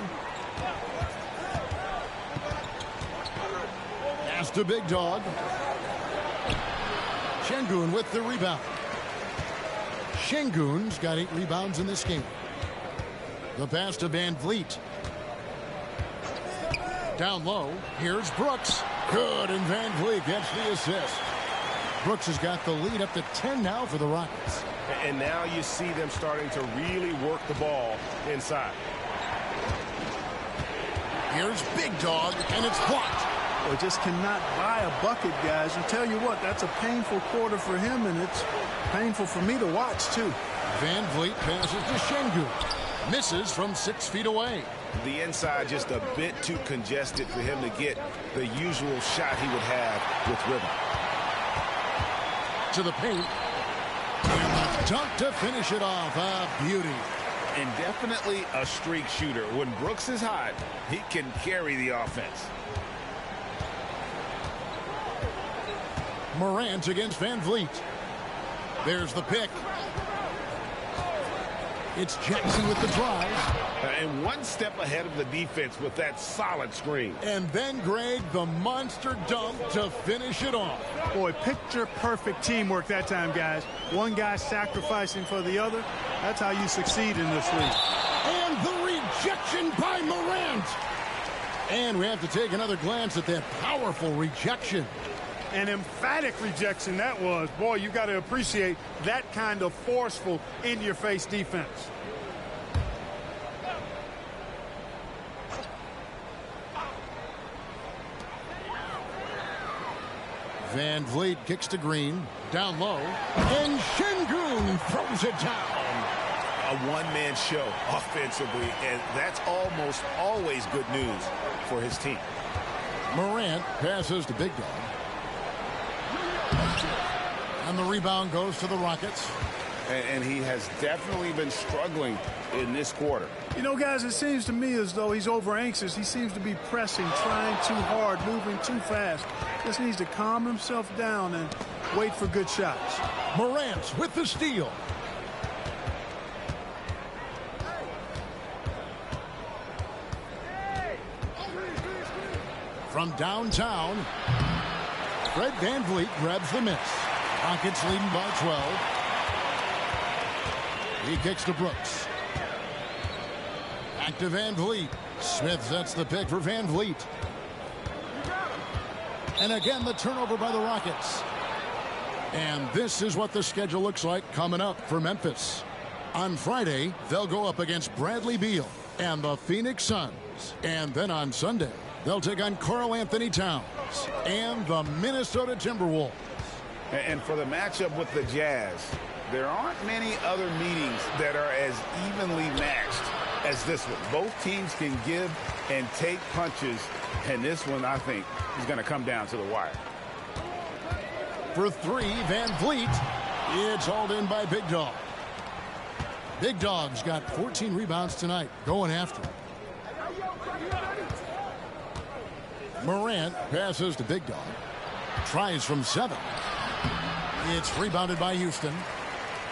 Pass to Big Dog. Şengün with the rebound. Şengün's got 8 rebounds in this game. The pass to Van Vliet. Down low, here's Brooks. Good, and Van Vliet gets the assist. Brooks has got the lead up to 10 now for the Rockets. And now you see them starting to really work the ball inside. Here's Big Dog, and it's blocked. Well, just cannot buy a bucket, guys. And tell you what, that's a painful quarter for him, and it's painful for me to watch, too. Van Vliet passes to Şengün. Misses from 6 feet away. The inside just a bit too congested for him to get the usual shot he would have with rhythm. To the paint. And the dunk to finish it off. A beauty. And definitely a streak shooter. When Brooks is hot, he can carry the offense. Morant against Van Vliet. There's the pick. It's Jackson with the drive. And one step ahead of the defense with that solid screen. And then, Greg, the monster dunk to finish it off. Boy, picture-perfect teamwork that time, guys. One guy sacrificing for the other. That's how you succeed in this league. And the rejection by Morant. And we have to take another glance at that powerful rejection. An emphatic rejection that was. Boy, you got to appreciate that kind of forceful, in-your-face defense. Van Vliet kicks to Green. Down low. And Şengün throws it down. A one-man show offensively, and that's almost always good news for his team. Morant passes to Big Dog. And the rebound goes to the Rockets. And he has definitely been struggling in this quarter. You know, guys, it seems to me as though he's over-anxious. He seems to be pressing, trying too hard, moving too fast. Just needs to calm himself down and wait for good shots. Morant with the steal. From downtown, Fred Van Vliet grabs the miss. Rockets leading by 12. He kicks to Brooks. Back to Van Vliet. Smith sets the pick for Van Vliet. And again, the turnover by the Rockets. And this is what the schedule looks like coming up for Memphis. On Friday, they'll go up against Bradley Beal and the Phoenix Suns. And then on Sunday, they'll take on Karl Anthony Towns and the Minnesota Timberwolves. And for the matchup with the Jazz, there aren't many other meetings that are as evenly matched as this one. Both teams can give and take punches, and this one, I think, is going to come down to the wire. For 3, Van Vliet. It's hauled in by Big Dog. Big Dog's got 14 rebounds tonight, going after it. Morant passes to Big Dog. Tries from 7. It's rebounded by Houston.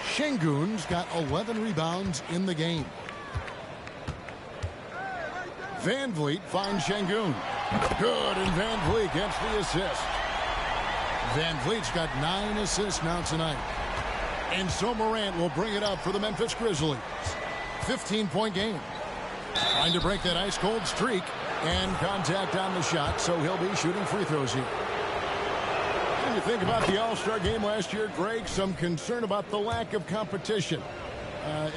Şengün's got 11 rebounds in the game. Van Vliet finds Şengün. Good, and Van Vliet gets the assist. Van Vliet's got 9 assists now tonight. And so Morant will bring it up for the Memphis Grizzlies. 15-point game. Trying to break that ice-cold streak. And contact on the shot, so he'll be shooting free throws here. When you think about the All-Star game last year, Greg, some concern about the lack of competition.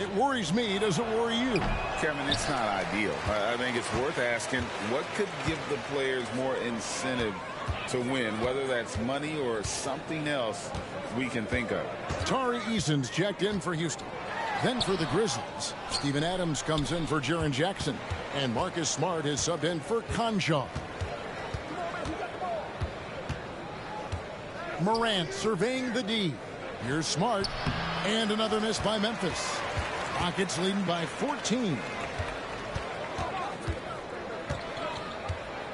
It worries me. Does it worry you? Kevin, it's not ideal. I think it's worth asking what could give the players more incentive to win, whether that's money or something else we can think of. Tari Eason's checked in for Houston. Then for the Grizzlies, Steven Adams comes in for Jaren Jackson. And Marcus Smart is subbed in for Conjar. Morant surveying the D. Here's Smart. And another miss by Memphis. Rockets leading by 14.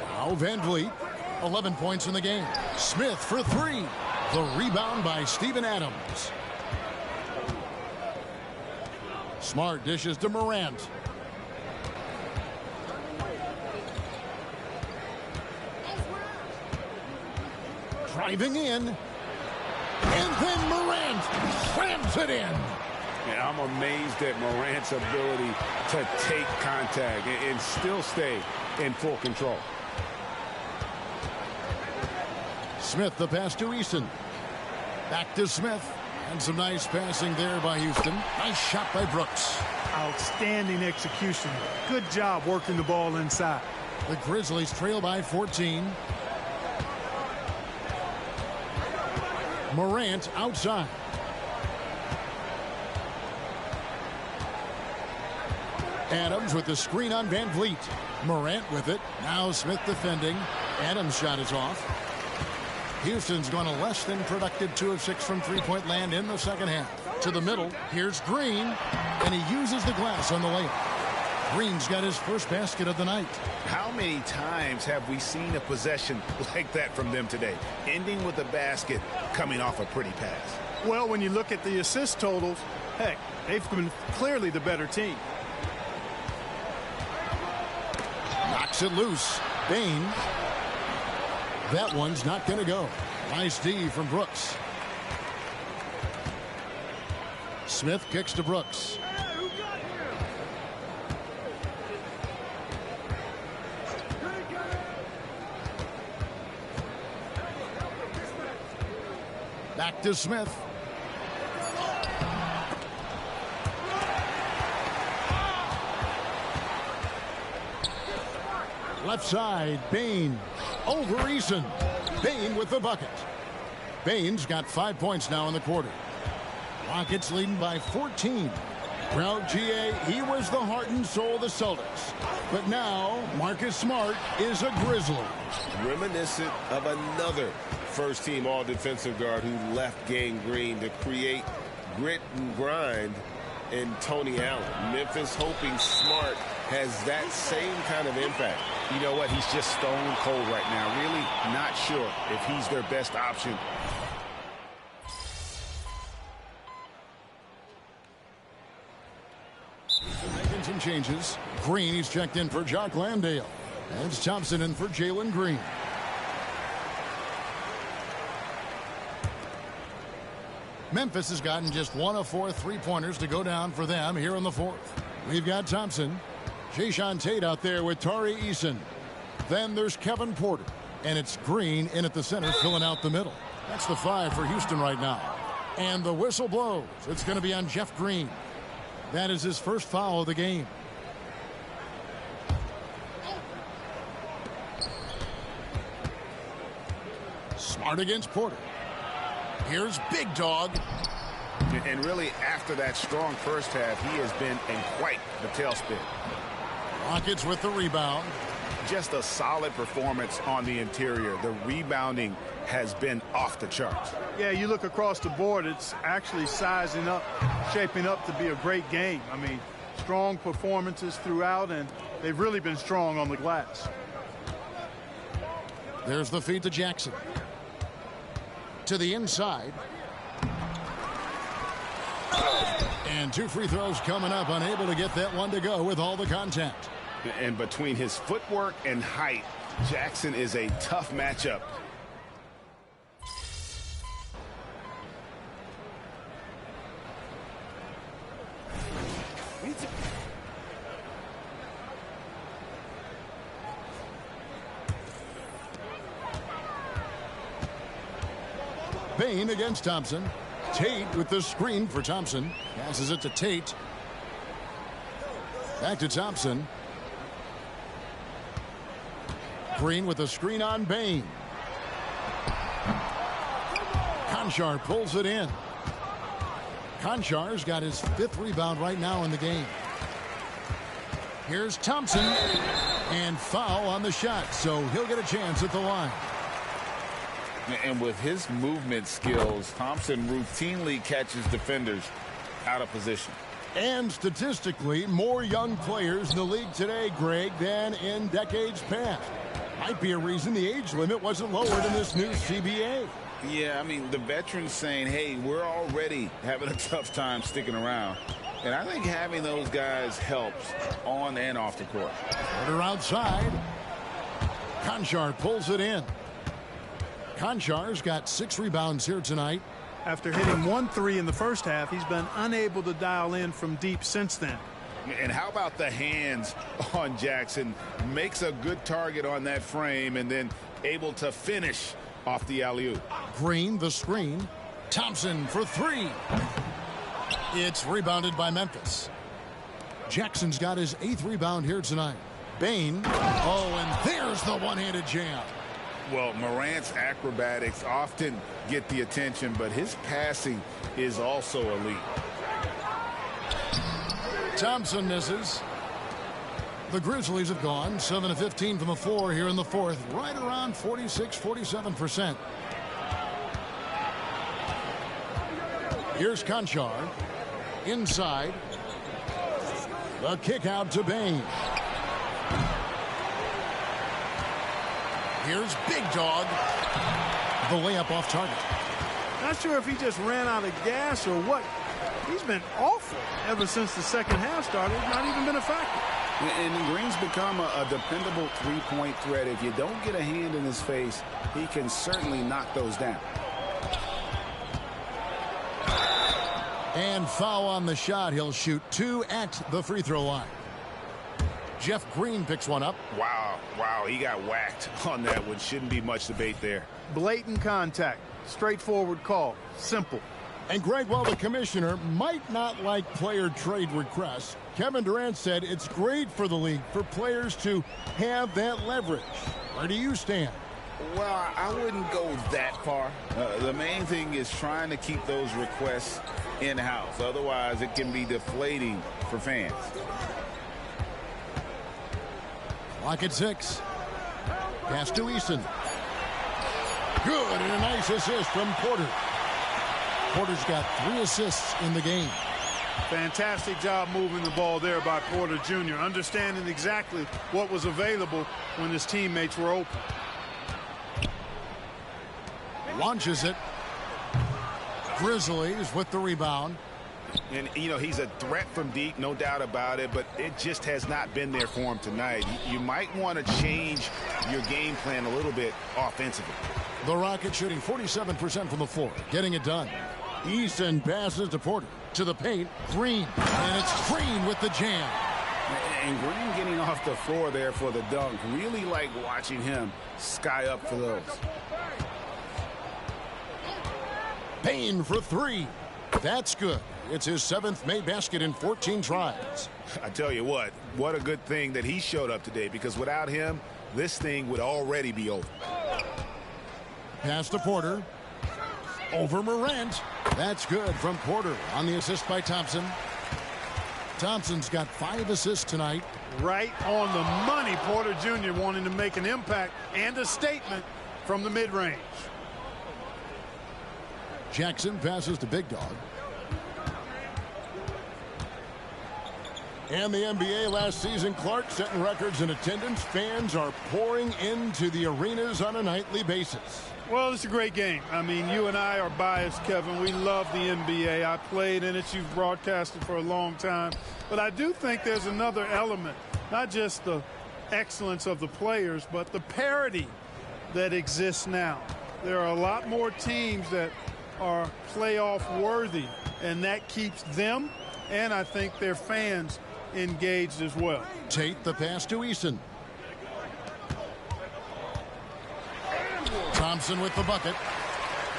Now Van Vliet. 11 points in the game. Smith for 3. The rebound by Steven Adams. Smart dishes to Morant. Driving in. And then Morant slams it in. And I'm amazed at Morant's ability to take contact and still stay in full control. Smith, the pass to Eason. Back to Smith. And some nice passing there by Houston. Nice shot by Brooks. Outstanding execution. Good job working the ball inside. The Grizzlies trail by 14. Morant outside. Adams with the screen on Van Vliet. Morant with it. Now Smith defending. Adams' shot is off. Houston's gone a less than productive 2 of 6 from three-point land in the second half. To the middle. Here's Green. And he uses the glass on the layup. Green's got his first basket of the night. How many times have we seen a possession like that from them today? Ending with a basket, coming off a pretty pass. Well, when you look at the assist totals, heck, they've been clearly the better team. Knocks it loose. Bain. That one's not going to go. Nice D from Brooks. Smith kicks to Brooks. Back to Smith. Left side, Bain. Over Eason. Bain with the bucket. Bain's got 5 points now in the quarter. Rockets leading by 14. Well, GA, he was the heart and soul of the Celtics. But now, Marcus Smart is a Grizzly. Reminiscent of another first-team all-defensive guard who left Gang Green to create grit and grind in Tony Allen. Memphis hoping Smart has that same kind of impact. You know what? He's just stone cold right now. Really not sure if he's their best option. Making some changes. Green, he's checked in for Jock Landale. And it's Thompson in for Jalen Green. Memphis has gotten just 1 of 4 three-pointers to go down for them here in the fourth. We've got Thompson. Jayshawn Tate out there with Tari Eason. Then there's Kevin Porter. And it's Green in at the center filling out the middle. That's the 5 for Houston right now. And the whistle blows. It's going to be on Jeff Green. That is his first foul of the game. Smart against Porter. Here's Big Dog. And really, after that strong first half, he has been in quite the tailspin. Rockets with the rebound. Just a solid performance on the interior. The rebounding has been off the charts. Yeah, you look across the board, it's actually sizing up, shaping up to be a great game. I mean, strong performances throughout, and they've really been strong on the glass. There's the feed to Jackson. To the inside. And 2 free throws coming up, unable to get that one to go with all the contact. And between his footwork and height, Jackson is a tough matchup. Bain against Thompson. Tate with the screen for Thompson. Passes it to Tate. Back to Thompson. Green with the screen on Bain. Conchar pulls it in. Conchar's got his 5th rebound right now in the game. Here's Thompson. And foul on the shot, so he'll get a chance at the line. And with his movement skills, Thompson routinely catches defenders out of position. And statistically, more young players in the league today, Greg, than in decades past. Might be a reason the age limit wasn't lowered in this new CBA. Yeah, I mean, the veterans saying, hey, we're already having a tough time sticking around. And I think having those guys helps on and off the court. Porter outside. Conchar pulls it in. Konchar's got 6 rebounds here tonight. After hitting 1 3 in the first half, he's been unable to dial in from deep since then. And how about the hands on Jackson? Makes a good target on that frame and then able to finish off the alley-oop. Green, the screen. Thompson for 3. It's rebounded by Memphis. Jackson's got his 8th rebound here tonight. Bain. Oh, and there's the one-handed jam. Well, Morant's acrobatics often get the attention, but his passing is also elite. Thompson misses. The Grizzlies have gone 7 of 15 from the floor here in the fourth, right around 46-47%. Here's Konchar. Inside. The kick out to Bain. Here's Big Dog. The layup off target. Not sure if he just ran out of gas or what. He's been awful ever since the second half started. Not even been a factor. And Green's become a dependable three-point threat. If you don't get a hand in his face, he can certainly knock those down. And foul on the shot. He'll shoot 2 at the free throw line. Jeff Green picks one up. Wow, he got whacked on that one. Shouldn't be much debate there. Blatant contact. Straightforward call. Simple. And Greg, while the commissioner might not like player trade requests, Kevin Durant said it's great for the league for players to have that leverage. Where do you stand? Well, I wouldn't go that far. The main thing is trying to keep those requests in-house. Otherwise, it can be deflating for fans. Clock at 6. Pass to Easton. Good, and a nice assist from Porter. Porter's got 3 assists in the game. Fantastic job moving the ball there by Porter Jr., understanding exactly what was available when his teammates were open. Launches it. Grizzlies with the rebound. And, you know, he's a threat from deep, no doubt about it, but it just has not been there for him tonight. You might want to change your game plan a little bit offensively. The Rockets shooting 47% from the floor, getting it done. Easton passes to Porter. To the paint, Green. And it's Green with the jam. And Green getting off the floor there for the dunk. Really like watching him sky up for those. Payne for 3. That's good. It's his 7th made basket in 14 tries. I tell you what a good thing that he showed up today, because without him, this thing would already be over. Pass to Porter. Over Morant. That's good from Porter on the assist by Thompson. Thompson's got 5 assists tonight. Right on the money. Porter Jr. wanting to make an impact and a statement from the mid-range. Jackson passes to Big Dog. And the NBA last season, Clark setting records in attendance. Fans are pouring into the arenas on a nightly basis. Well, it's a great game. I mean, you and I are biased, Kevin. We love the NBA. I played in it. You've broadcasted for a long time. But I do think there's another element, not just the excellence of the players, but the parity that exists now. There are a lot more teams that are playoff worthy, and that keeps them and I think their fans engaged as well. Tate the pass to Easton. Thompson with the bucket.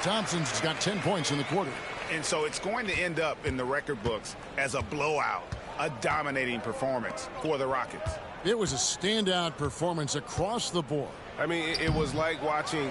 Thompson's got 10 points in the quarter. And so it's going to end up in the record books as a blowout, a dominating performance for the Rockets. It was a standout performance across the board. I mean, it was like watching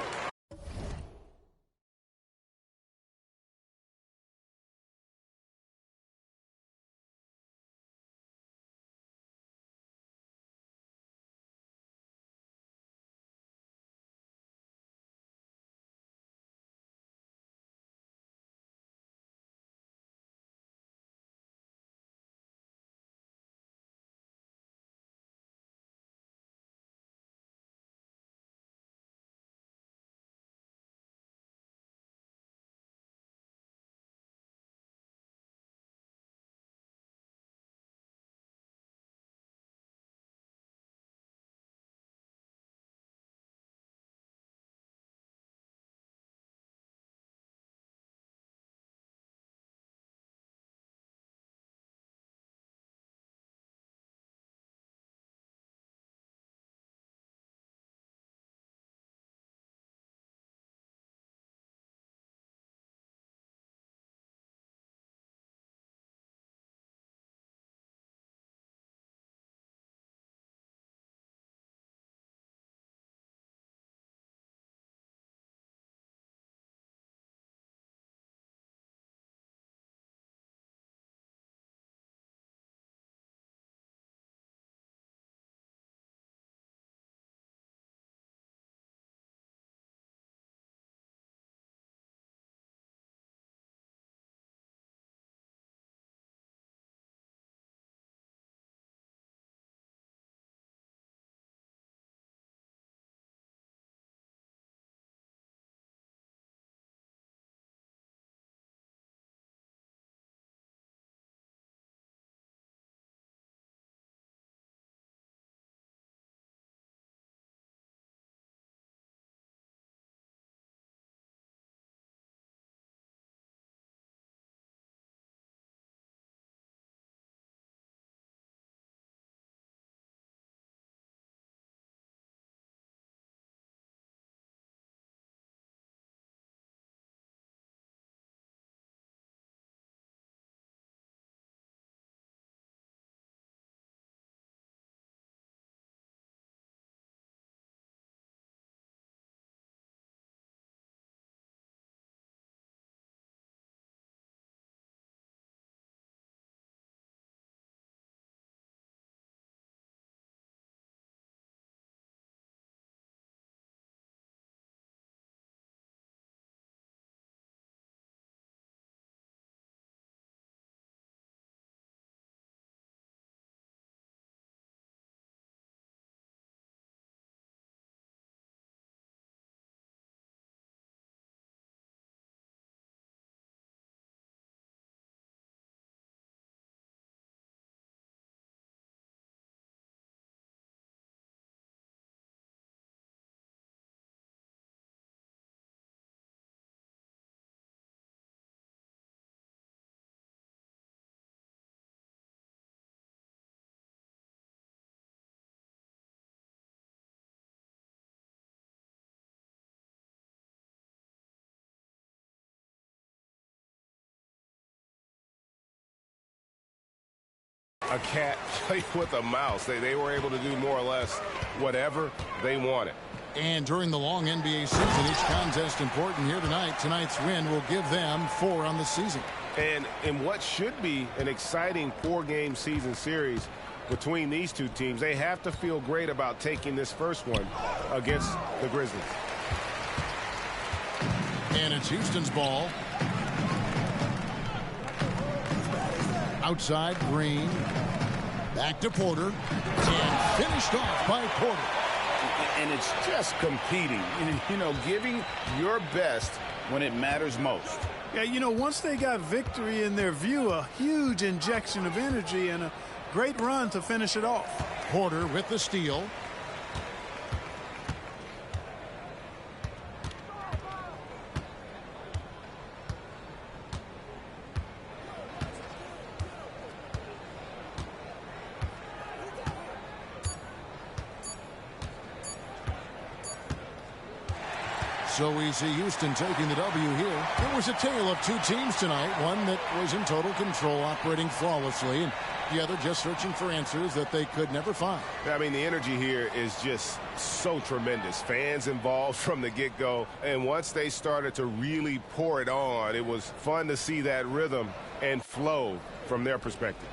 a cat play with a mouse. They were able to do more or less whatever they wanted. And during the long NBA season, each contest important here tonight. Tonight's win will give them 4 on the season. And in what should be an exciting 4-game season series between these two teams, they have to feel great about taking this first one against the Grizzlies. And it's Houston's ball. Outside, Green. Back to Porter. And finished off by Porter. And it's just competing, you know, giving your best when it matters most. Yeah, you know, once they got victory in their view, a huge injection of energy and a great run to finish it off. Porter with the steal. So we see Houston taking the W here. It was a tale of two teams tonight. One that was in total control, operating flawlessly, and the other just searching for answers that they could never find. I mean, the energy here is just so tremendous. Fans involved from the get-go, and once they started to really pour it on, it was fun to see that rhythm and flow from their perspective.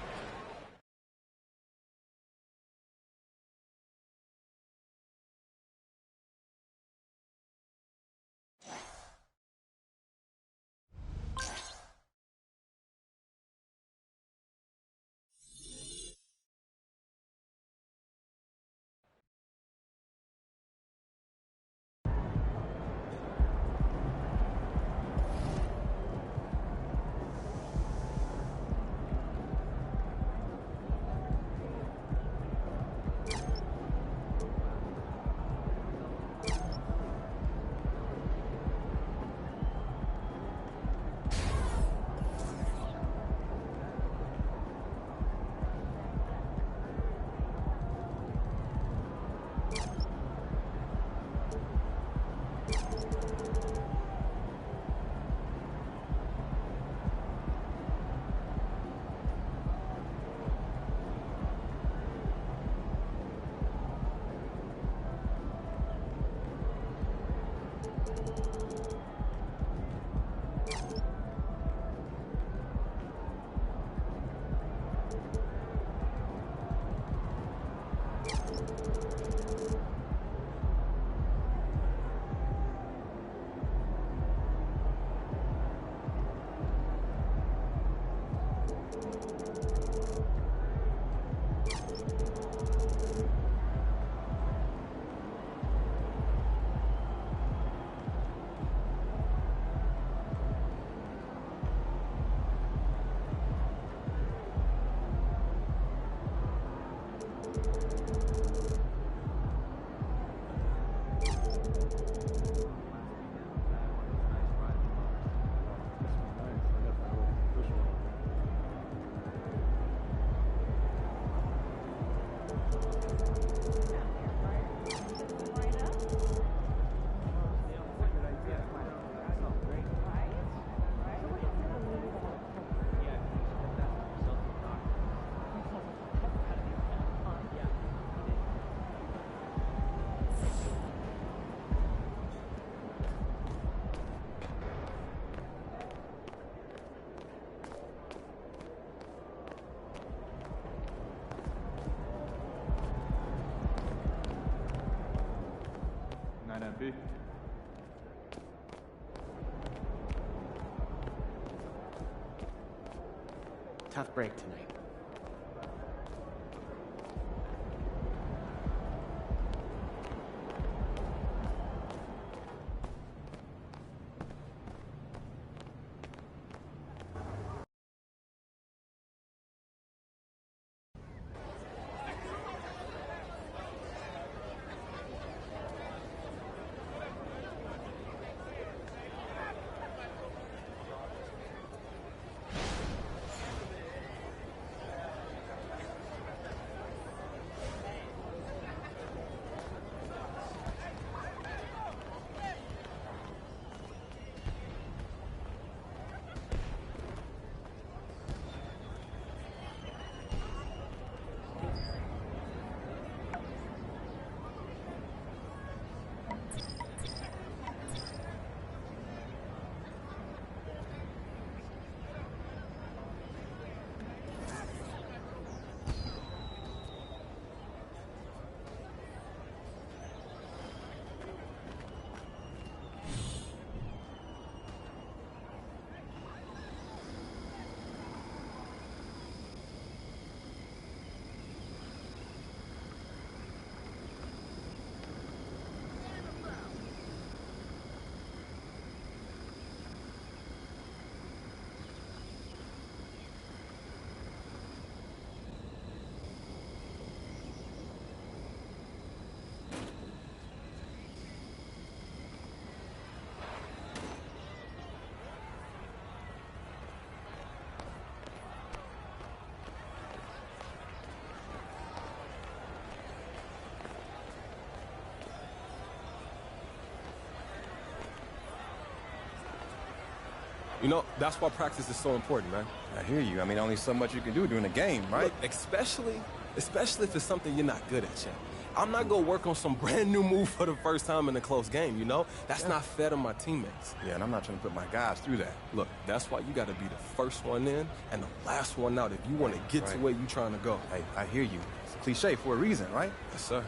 Tough break tonight. You know, that's why practice is so important, man. I hear you. I mean, only so much you can do during a game, right? Look, especially if it's something you're not good at, champ. I'm not going to work on some brand new move for the first time in a close game, you know? That's not fair to my teammates. Yeah, and I'm not trying to put my guys through that. Look, that's why you got to be the first one in and the last one out if you want to get to where you're trying to go. Hey, I hear you. It's a cliche for a reason, right? Yes, sir.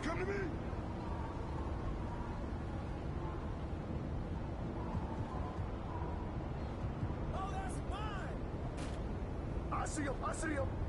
Come to me! Oh, that's mine! I see him! I see him!